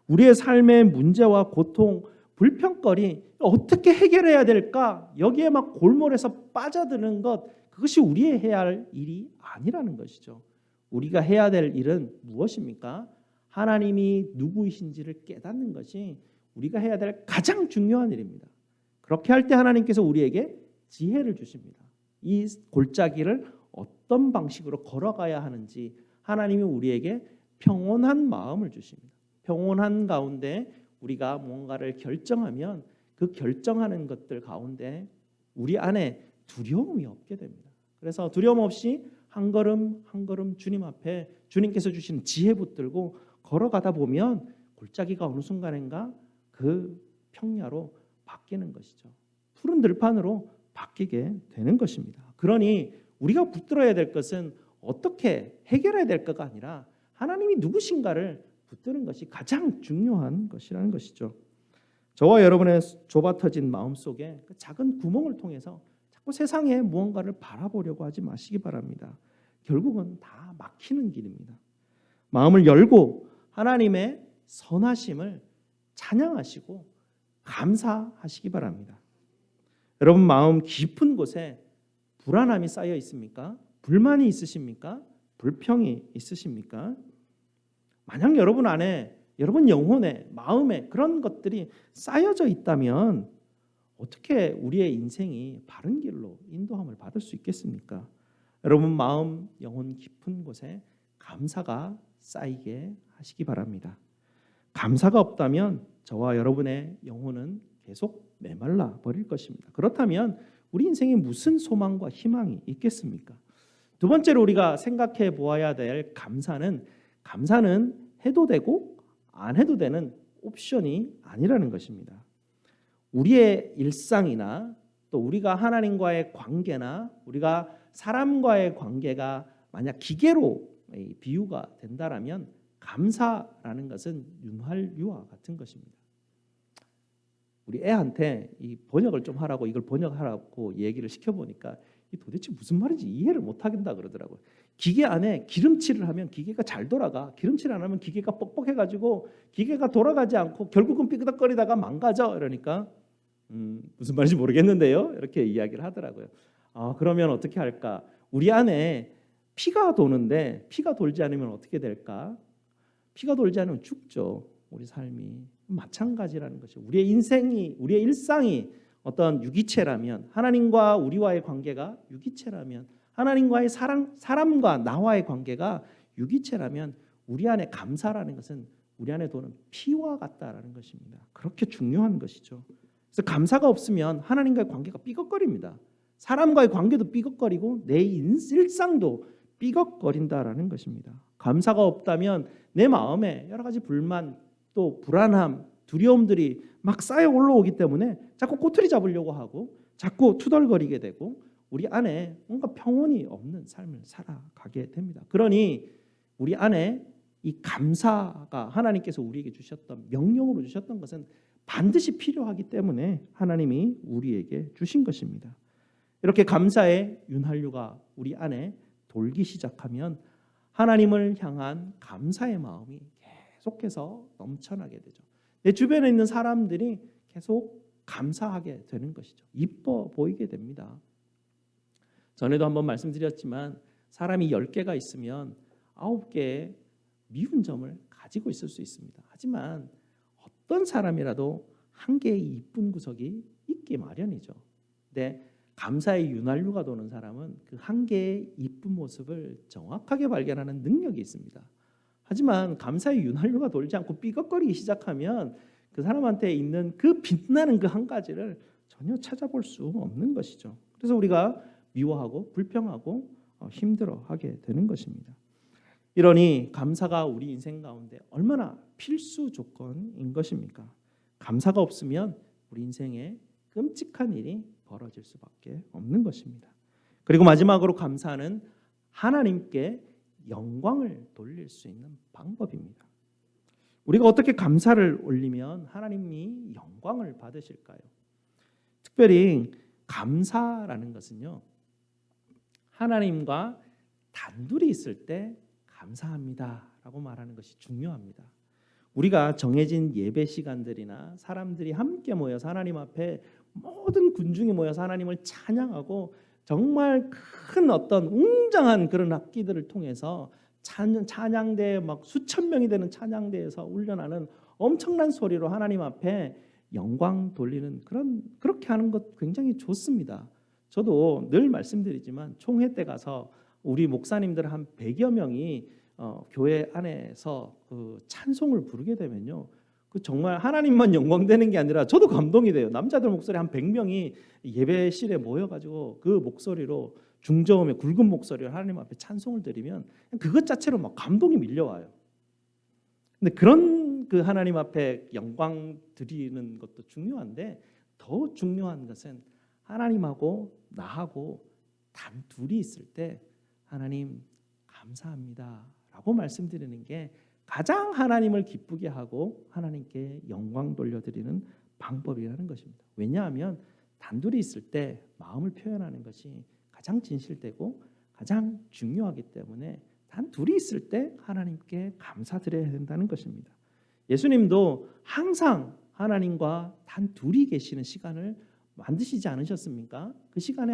우리의 삶의 문제와 고통, 불평거리 어떻게 해결해야 될까? 여기에 막 골몰해서 빠져드는 것, 그것이 우리의 해야 할 일이 아니라는 것이죠. 우리가 해야 될 일은 무엇입니까? 하나님이 누구이신지를 깨닫는 것이 우리가 해야 될 가장 중요한 일입니다. 그렇게 할 때 하나님께서 우리에게 지혜를 주십니다. 이 골짜기를 어떤 방식으로 걸어가야 하는지 하나님이 우리에게 평온한 마음을 주십니다. 평온한 가운데 우리가 뭔가를 결정하면 그 결정하는 것들 가운데 우리 안에 두려움이 없게 됩니다. 그래서 두려움 없이 한 걸음 한 걸음 주님 앞에 주님께서 주신 지혜 붙들고 걸어가다 보면 골짜기가 어느 순간인가 그 평야로 바뀌는 것이죠. 푸른 들판으로 바뀌게 되는 것입니다. 그러니 우리가 붙들어야 될 것은 어떻게 해결해야 될 거가 아니라 하나님이 누구신가를 붙드는 것이 가장 중요한 것이라는 것이죠. 저와 여러분의 좁아터진 마음속에 그 작은 구멍을 통해서 자꾸 세상에 무언가를 바라보려고 하지 마시기 바랍니다. 결국은 다 막히는 길입니다. 마음을 열고 하나님의 선하심을 찬양하시고 감사하시기 바랍니다. 여러분 마음 깊은 곳에 불안함이 쌓여 있습니까? 불만이 있으십니까? 불평이 있으십니까? 만약 여러분 안에 여러분 영혼에 마음에 그런 것들이 쌓여져 있다면 어떻게 우리의 인생이 바른 길로 인도함을 받을 수 있겠습니까? 여러분 마음 영혼 깊은 곳에 감사가 쌓이게 하시기 바랍니다. 감사가 없다면 저와 여러분의 영혼은 계속 메말라 버릴 것입니다. 그렇다면 우리 인생에 무슨 소망과 희망이 있겠습니까? 두 번째로 우리가 생각해 보아야 될 감사는 해도 되고 안 해도 되는 옵션이 아니라는 것입니다. 우리의 일상이나 또 우리가 하나님과의 관계나 우리가 사람과의 관계가 만약 기계로 비유가 된다라면 감사라는 것은 윤활유와 같은 것입니다. 우리 애한테 이 번역을 좀 하라고 이걸 번역하라고 얘기를 시켜보니까 이 도대체 무슨 말인지 이해를 못하겠다 그러더라고요. 기계 안에 기름칠을 하면 기계가 잘 돌아가. 기름칠 안 하면 기계가 뻑뻑해가지고 기계가 돌아가지 않고 결국은 삐그덕거리다가 망가져. 이러니까 무슨 말인지 모르겠는데요. 이렇게 이야기를 하더라고요. 그러면 어떻게 할까? 우리 안에 피가 도는데 피가 돌지 않으면 어떻게 될까? 피가 돌지 않으면 죽죠. 우리 삶이. 마찬가지라는 것이죠. 우리의 인생이 우리의 일상이 어떤 유기체라면 하나님과 우리와의 관계가 유기체라면 하나님과의 사람과 나와의 관계가 유기체라면 우리 안에 감사라는 것은 우리 안에 도는 피와 같다라는 것입니다. 그렇게 중요한 것이죠. 그래서 감사가 없으면 하나님과의 관계가 삐걱거립니다. 사람과의 관계도 삐걱거리고 내 일상도 삐걱거린다라는 것입니다. 감사가 없다면 내 마음에 여러 가지 불만 또 불안함, 두려움들이 막 쌓여 올라오기 때문에 자꾸 꼬투리 잡으려고 하고 자꾸 투덜거리게 되고 우리 안에 뭔가 평온이 없는 삶을 살아가게 됩니다. 그러니 우리 안에 이 감사가 하나님께서 우리에게 주셨던 명령으로 주셨던 것은 반드시 필요하기 때문에 하나님이 우리에게 주신 것입니다. 이렇게 감사의 윤활유가 우리 안에 돌기 시작하면 하나님을 향한 감사의 마음이 계속해서 넘쳐나게 되죠. 내 주변에 있는 사람들이 계속 감사하게 되는 것이죠. 이뻐 보이게 됩니다. 전에도 한번 말씀드렸지만 사람이 10개가 있으면 9개의 미운 점을 가지고 있을 수 있습니다. 하지만 어떤 사람이라도 한 개의 이쁜 구석이 있기 마련이죠. 근데 감사의 윤활유가 도는 사람은 그 한 개의 이쁜 모습을 정확하게 발견하는 능력이 있습니다. 하지만 감사의 윤활유가 돌지 않고 삐걱거리기 시작하면 그 사람한테 있는 그 빛나는 그 한 가지를 전혀 찾아볼 수 없는 것이죠. 그래서 우리가 미워하고 불평하고 힘들어하게 되는 것입니다. 이러니 감사가 우리 인생 가운데 얼마나 필수 조건인 것입니까? 감사가 없으면 우리 인생에 끔찍한 일이 벌어질 수밖에 없는 것입니다. 그리고 마지막으로 감사는 하나님께 영광을 돌릴 수 있는 방법입니다. 우리가 어떻게 감사를 올리면 하나님이 영광을 받으실까요? 특별히 감사라는 것은요, 하나님과 단둘이 있을 때 감사합니다라고 말하는 것이 중요합니다. 우리가 정해진 예배 시간들이나 사람들이 함께 모여서 하나님 앞에 모든 군중이 모여서 하나님을 찬양하고 정말 큰 어떤 웅장한 그런 악기들을 통해서 찬양대 막 수천 명이 되는 찬양대에서 울려나는 엄청난 소리로 하나님 앞에 영광 돌리는 그렇게 하는 것 굉장히 좋습니다. 저도 늘 말씀드리지만 총회 때 가서 우리 목사님들 한 100여 명이 교회 안에서 그 찬송을 부르게 되면요, 그 정말 하나님만 영광되는 게 아니라 저도 감동이 돼요. 남자들 목소리 한 100명이 예배실에 모여가지고 그 목소리로 중저음의 굵은 목소리로 하나님 앞에 찬송을 드리면 그것 자체로 막 감동이 밀려와요. 근데 그런 그 하나님 앞에 영광 드리는 것도 중요한데 더 중요한 것은 하나님하고 나하고 단 둘이 있을 때 하나님 감사합니다 라고 말씀드리는 게 가장 하나님을 기쁘게 하고 하나님께 영광 돌려드리는 방법이라는 것입니다. 왜냐하면 단둘이 있을 때 마음을 표현하는 것이 가장 진실되고 가장 중요하기 때문에 단둘이 있을 때 하나님께 감사드려야 된다는 것입니다. 예수님도 항상 하나님과 단둘이 계시는 시간을 만드시지 않으셨습니까? 그 시간에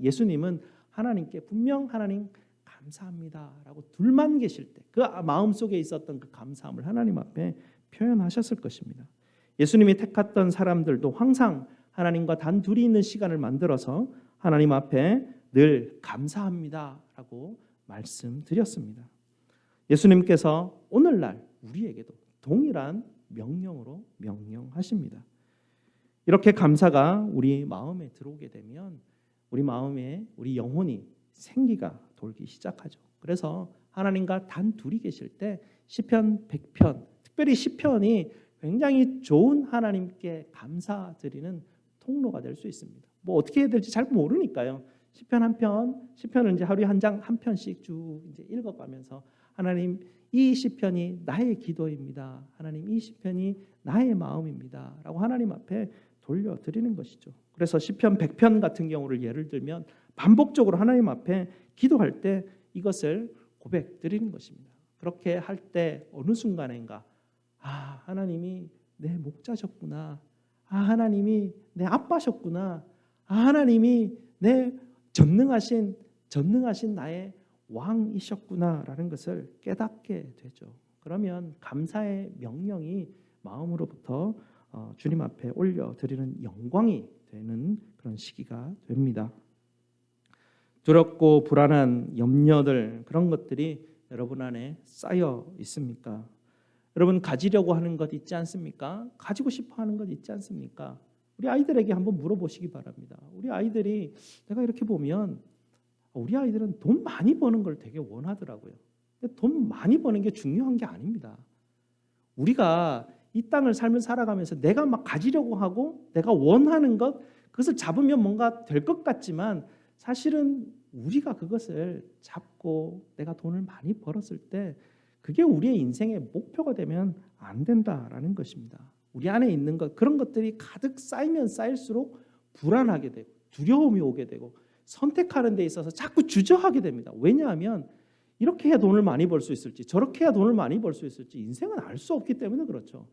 예수님은 하나님께 분명 하나님 감사합니다라고 둘만 계실 때 그 마음속에 있었던 그 감사함을 하나님 앞에 표현하셨을 것입니다. 예수님이 택했던 사람들도 항상 하나님과 단둘이 있는 시간을 만들어서 하나님 앞에 늘 감사합니다라고 말씀드렸습니다. 예수님께서 오늘날 우리에게도 동일한 명령으로 명령하십니다. 이렇게 감사가 우리 마음에 들어오게 되면 우리 마음에 우리 영혼이 생기가 돌기 시작하죠. 그래서 하나님과 단둘이 계실 때 시편 100편, 특별히 시편이 굉장히 좋은 하나님께 감사드리는 통로가 될 수 있습니다. 뭐 어떻게 해야 될지 잘 모르니까요. 시편 한 편, 시편을 이제 하루에 한 장 한 편씩 쭉 이제 읽어가면서 하나님 이 시편이 나의 기도입니다. 하나님 이 시편이 나의 마음입니다라고 하나님 앞에 돌려드리는 것이죠. 그래서 시편 100편 같은 경우를 예를 들면 반복적으로 하나님 앞에 기도할 때 이것을 고백드리는 것입니다. 그렇게 할 때 어느 순간인가 하나님이 내 목자셨구나. 하나님이 내 아빠셨구나. 하나님이 내 전능하신 나의 왕이셨구나라는 것을 깨닫게 되죠. 그러면 감사의 명령이 마음으로부터 주님 앞에 올려드리는 영광이 되는 그런 시기가 됩니다. 두렵고 불안한 염려들 그런 것들이 여러분 안에 쌓여 있습니까? 여러분 가지려고 하는 것 있지 않습니까? 가지고 싶어 하는 것 있지 않습니까? 우리 아이들에게 한번 물어보시기 바랍니다. 우리 아이들이 내가 이렇게 보면 우리 아이들은 돈 많이 버는 걸 되게 원하더라고요. 근데 돈 많이 버는 게 중요한 게 아닙니다. 우리가 이 땅을 삶을 살아가면서 내가 막 가지려고 하고 내가 원하는 것 그것을 잡으면 뭔가 될 것 같지만 사실은 우리가 그것을 잡고 내가 돈을 많이 벌었을 때 그게 우리의 인생의 목표가 되면 안 된다라는 것입니다. 우리 안에 있는 것 그런 것들이 가득 쌓이면 쌓일수록 불안하게 되고 두려움이 오게 되고 선택하는 데 있어서 자꾸 주저하게 됩니다. 왜냐하면 이렇게 해야 돈을 많이 벌 수 있을지 저렇게 해야 돈을 많이 벌 수 있을지 인생은 알 수 없기 때문에 그렇죠.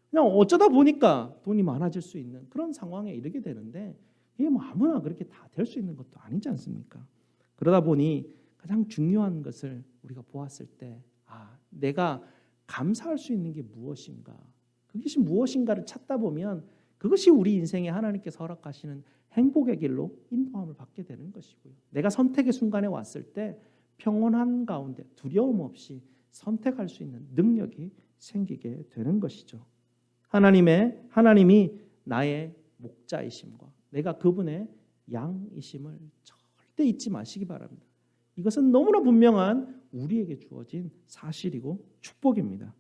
그냥 어쩌다 보니까 돈이 많아질 수 있는 그런 상황에 이르게 되는데 이게 뭐 아무나 그렇게 다 될 수 있는 것도 아니지 않습니까? 그러다 보니 가장 중요한 것을 우리가 보았을 때 내가 감사할 수 있는 게 무엇인가 그것이 무엇인가를 찾다 보면 그것이 우리 인생에 하나님께서 허락하시는 행복의 길로 인도함을 받게 되는 것이고요. 내가 선택의 순간에 왔을 때 평온한 가운데 두려움 없이 선택할 수 있는 능력이 생기게 되는 것이죠. 하나님이 나의 목자이심과 내가 그분의 양이심을 절대 잊지 마시기 바랍니다. 이것은 너무나 분명한 우리에게 주어진 사실이고 축복입니다.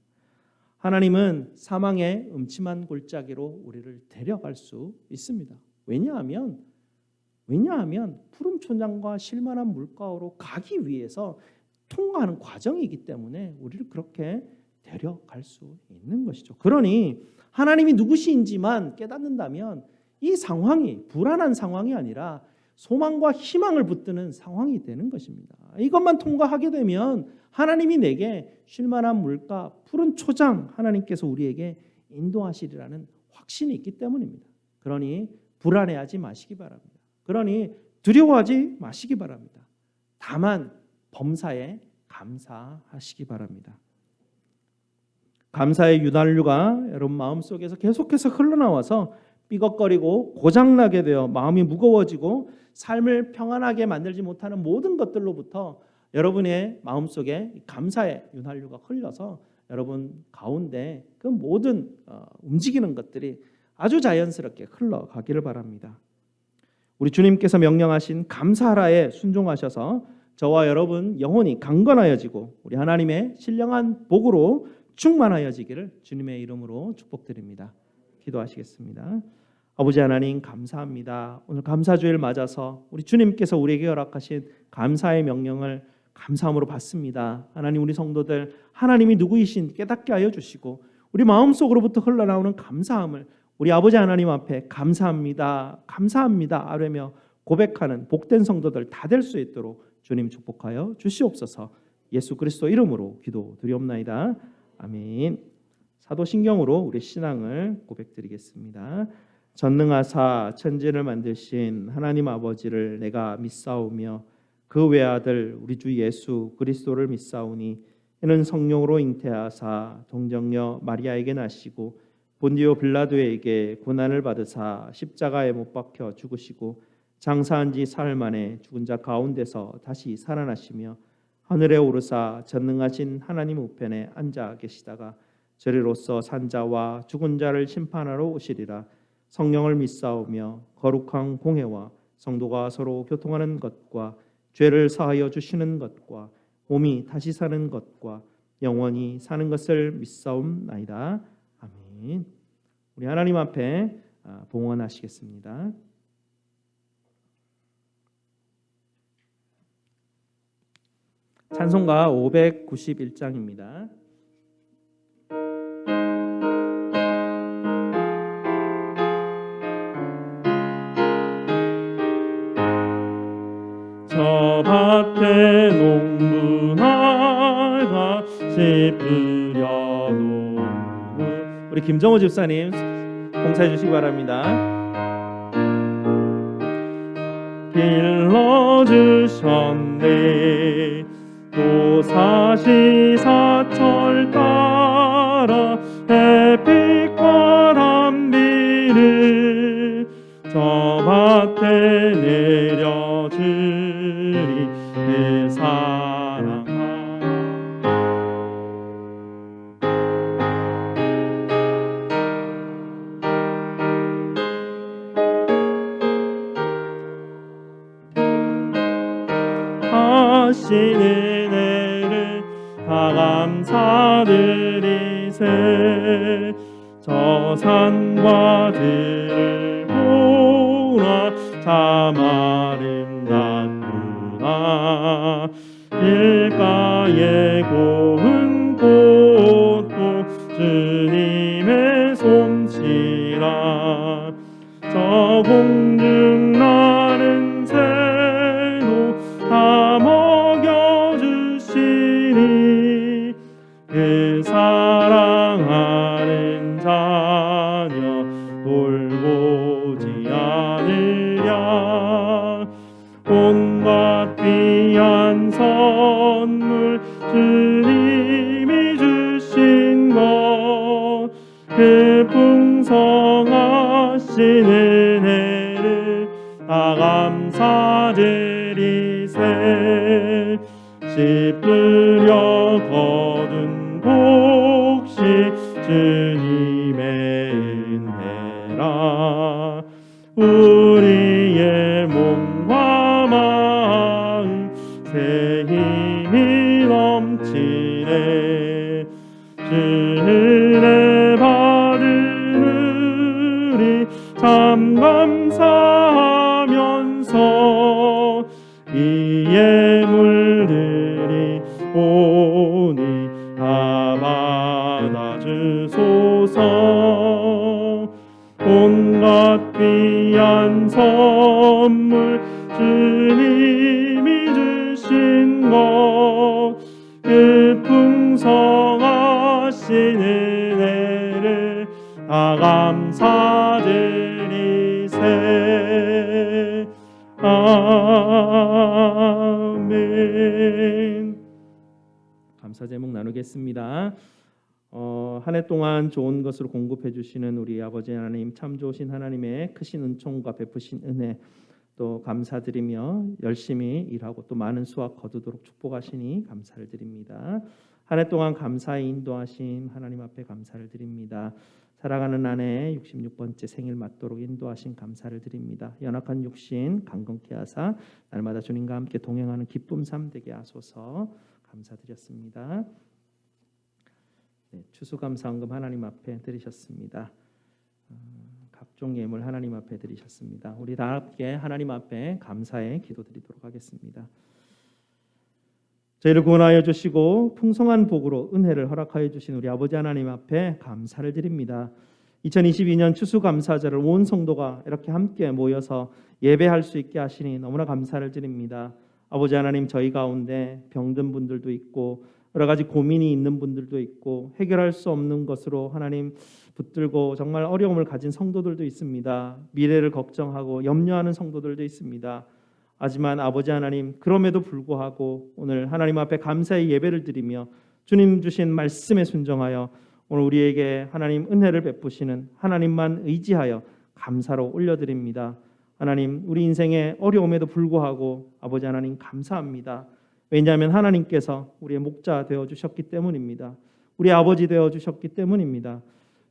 하나님은 사망의 음침한 골짜기로 우리를 데려갈 수 있습니다. 왜냐하면 푸른 초장과 실만한 물가로 가기 위해서 통과하는 과정이기 때문에 우리를 그렇게 데려갈 수 있는 것이죠. 그러니 하나님이 누구신지만 깨닫는다면 이 상황이 불안한 상황이 아니라 소망과 희망을 붙드는 상황이 되는 것입니다. 이것만 통과하게 되면 하나님이 내게 쉴만한 물가, 푸른 초장 하나님께서 우리에게 인도하시리라는 확신이 있기 때문입니다. 그러니 불안해하지 마시기 바랍니다. 그러니 두려워하지 마시기 바랍니다. 다만 범사에 감사하시기 바랍니다. 감사의 유달류가 여러분 마음속에서 계속해서 흘러나와서 삐걱거리고 고장나게 되어 마음이 무거워지고 삶을 평안하게 만들지 못하는 모든 것들로부터 여러분의 마음속에 감사의 윤활유가 흘러서 여러분 가운데 그 모든 움직이는 것들이 아주 자연스럽게 흘러가기를 바랍니다. 우리 주님께서 명령하신 감사하라에 순종하셔서 저와 여러분 영혼이 강건하여지고 우리 하나님의 신령한 복으로 충만하여지기를 주님의 이름으로 축복드립니다. 기도하시겠습니다. 아버지 하나님 감사합니다. 오늘 감사주일 맞아서 우리 주님께서 우리에게 허락하신 감사의 명령을 감사함으로 받습니다. 하나님 우리 성도들 하나님이 누구이신 깨닫게 하여 주시고 우리 마음속으로부터 흘러나오는 감사함을 우리 아버지 하나님 앞에 감사합니다. 감사합니다. 아뢰며 고백하는 복된 성도들 다 될 수 있도록 주님 축복하여 주시옵소서. 예수 그리스도 이름으로 기도드리옵나이다. 아멘. 사도신경으로 우리 신앙을 고백드리겠습니다. 전능하사 천지를 만드신 하나님 아버지를 내가 믿사오며 그 외아들 우리 주 예수 그리스도를 믿사오니 이는 성령으로 잉태하사 동정녀 마리아에게 나시고 본디오 빌라도에게 고난을 받으사 십자가에 못 박혀 죽으시고 장사한 지 사흘 만에 죽은 자 가운데서 다시 살아나시며 하늘에 오르사 전능하신 하나님 우편에 앉아 계시다가 저리로서 산자와 죽은 자를 심판하러 오시리라. 성령을 믿사오며 거룩한 공회와 성도가 서로 교통하는 것과 죄를 사하여 주시는 것과 몸이 다시 사는 것과 영원히 사는 것을 믿사옵나이다. 아멘. 우리 하나님 앞에 봉헌하시겠습니다. 찬송가 591장입니다. 저 밭에 농부나 씨 뿌려놓은 우리 김정호 집사님 봉사해 주시기 바랍니다. 길러주셨네 또 사시사철 따라 햇빛과 단비를 저 밭에 내려주리 내 사랑아. 하신 은혜를 다 감사드리세. 저 산과 들을 보라 참 아름답구나. 길가에 고운 꽃도 주님의 솜씨라. 저 공중 나는 새도 다 먹여주시니 그 사랑하는 자녀 돌보지 않으랴. 온갖 귀한 선물 주님이 주신 것 그 풍성하신 은혜를 다 감사드리세. 씨 뿌려 거둔 복식 주님의 은혜라. 우리의 몸과 마음 새 힘이 넘치네. 주은혜 받은 우리 참 감사하면서 이 예물들이 오니 다 받아주소서. 온갖 귀한 선물 주님이 주신 것 그 풍성하신 은혜를 다 감사드리세. 아멘. 감사 제목 나누겠습니다. 한 해 동안 좋은 것을 공급해 주시는 우리 아버지 하나님, 참 좋으신 하나님의 크신 은총과 베푸신 은혜 또 감사드리며 열심히 일하고 또 많은 수확 거두도록 축복하시니 감사를 드립니다. 한 해 동안 감사의 인도하심 하나님 앞에 감사를 드립니다. 살아가는 아내 66번째 생일 맞도록 인도하신 감사를 드립니다. 연약한 육신 강건케 하사 날마다 주님과 함께 동행하는 기쁨 삶 되게 하소서 감사드렸습니다. 네, 추수감사헌금 하나님 앞에 드리셨습니다. 각종 예물 하나님 앞에 드리셨습니다. 우리 다 함께 하나님 앞에 감사의 기도 드리도록 하겠습니다. 저희를 구원하여 주시고 풍성한 복으로 은혜를 허락하여 주신 우리 아버지 하나님 앞에 감사를 드립니다. 2022년 추수감사절을 온 성도가 이렇게 함께 모여서 예배할 수 있게 하시니 너무나 감사를 드립니다. 아버지 하나님, 저희 가운데 병든 분들도 있고 여러 가지 고민이 있는 분들도 있고 해결할 수 없는 것으로 하나님 붙들고 정말 어려움을 가진 성도들도 있습니다. 미래를 걱정하고 염려하는 성도들도 있습니다. 하지만 아버지 하나님, 그럼에도 불구하고 오늘 하나님 앞에 감사의 예배를 드리며 주님 주신 말씀에 순종하여 오늘 우리에게 하나님 은혜를 베푸시는 하나님만 의지하여 감사로 올려드립니다. 하나님, 우리 인생의 어려움에도 불구하고 아버지 하나님 감사합니다. 왜냐하면 하나님께서 우리의 목자 되어주셨기 때문입니다. 우리 아버지 되어주셨기 때문입니다.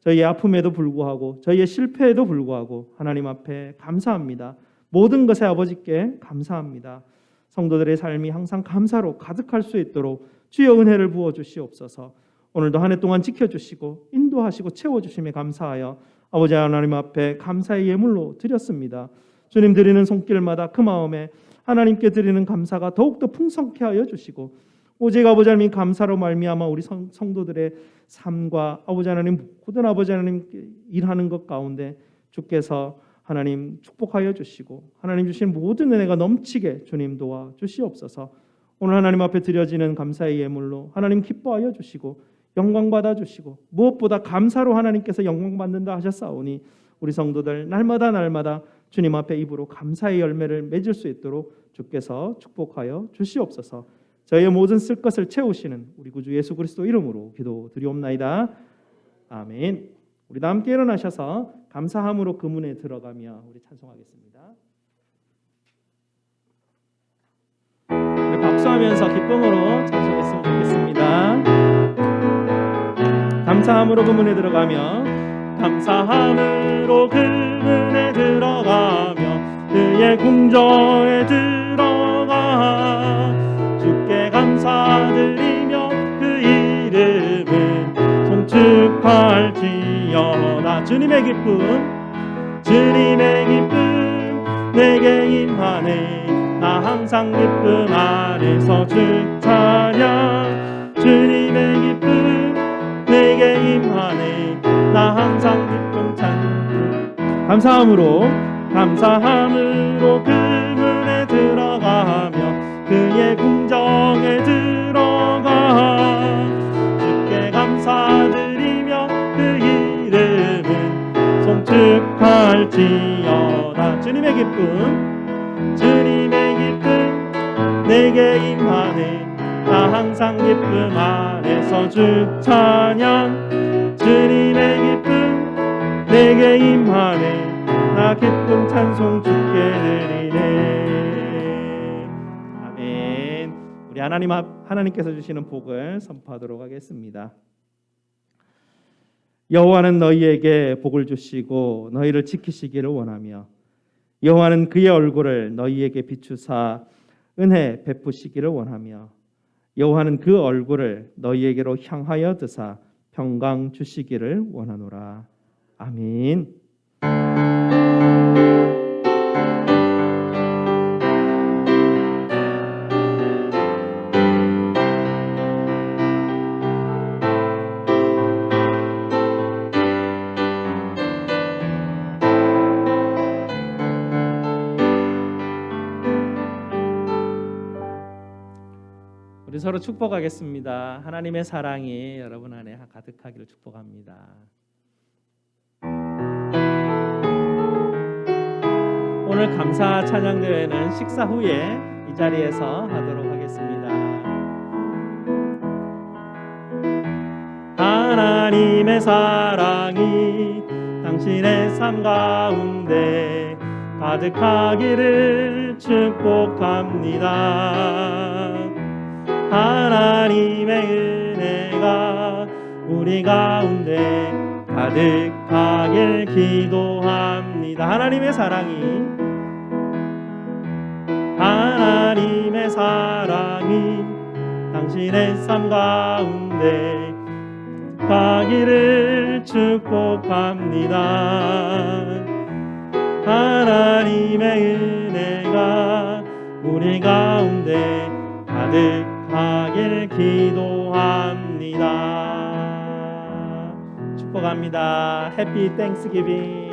저희의 아픔에도 불구하고 저희의 실패에도 불구하고 하나님 앞에 감사합니다. 모든 것에 아버지께 감사합니다. 성도들의 삶이 항상 감사로 가득할 수 있도록 주여 은혜를 부어주시옵소서. 오늘도 한 해 동안 지켜주시고 인도하시고 채워주심에 감사하여 아버지 하나님 앞에 감사의 예물로 드렸습니다. 주님 드리는 손길마다 그 마음에 하나님께 드리는 감사가 더욱더 풍성케 하여 주시고 오직 아버지 하나님 감사로 말미암아 우리 성도들의 삶과 아버지 하나님 모든 아버지 하나님 일하는 것 가운데 주께서 하나님 축복하여 주시고 하나님 주신 모든 은혜가 넘치게 주님 도와 주시옵소서. 오늘 하나님 앞에 드려지는 감사의 예물로 하나님 기뻐하여 주시고 영광 받아 주시고 무엇보다 감사로 하나님께서 영광 받는다 하셨사오니 우리 성도들 날마다 주님 앞에 입으로 감사의 열매를 맺을 수 있도록 주께서 축복하여 주시옵소서. 저희의 모든 쓸 것을 채우시는 우리 구주 예수 그리스도 이름으로 기도드리옵나이다. 아멘. 우리 다 함께 일어나셔서 감사함으로 그 문에 들어가며 우리 찬송하겠습니다. 우리 박수하면서 기쁨으로 찬송했으면 좋겠습니다. 감사함으로 그 문에 들어가며 감사함으로 그 문에 들어가며 그의 궁정에 들어가 주께 감사드리며 그 이름을 송축할지어다. 주님의 기쁨 내게 임하네. 나 항상 기쁨 안에서 주 찬양. 주님의 기쁨 내게 임하네. 나 항상 기쁨 찬양. 감사함으로 그 문에 들어가며 그의 궁정에 들어가 주께 감사드리며 그 이름은 송축할지어다. 주님의 기쁨 내게 임하네. 나 항상 기쁨 안에서 주 찬양. 주님의 기쁨 내게 임하네. 나 기쁨 찬송 주께 드리네. 아멘. 우리 하나님께서 주시는 복을 선포하도록 하겠습니다. 여호와는 너희에게 복을 주시고 너희를 지키시기를 원하며 여호와는 그의 얼굴을 너희에게 비추사 은혜 베푸시기를 원하며 여호와는 그 얼굴을 너희에게로 향하여 드사 평강 주시기를 원하노라. 아멘. 우리 서로 축복하겠습니다. 하나님의 사랑이 여러분 안에 가득하기를 축복합니다. 오늘 감사 찬양 대회는 식사 후에 이 자리에서 하도록 하겠습니다. 하나님의 사랑이 당신의 삶 가운데 가득하기를 축복합니다. 하나님의 은혜가 우리 가운데 가득하길 기도합니다. 하나님의 사랑이 당신의 삶 가운데 가기를 축복합니다. 하나님의 은혜가 우리 가운데 가득하길 기도합니다. 축복합니다. 해피 땡스기빙.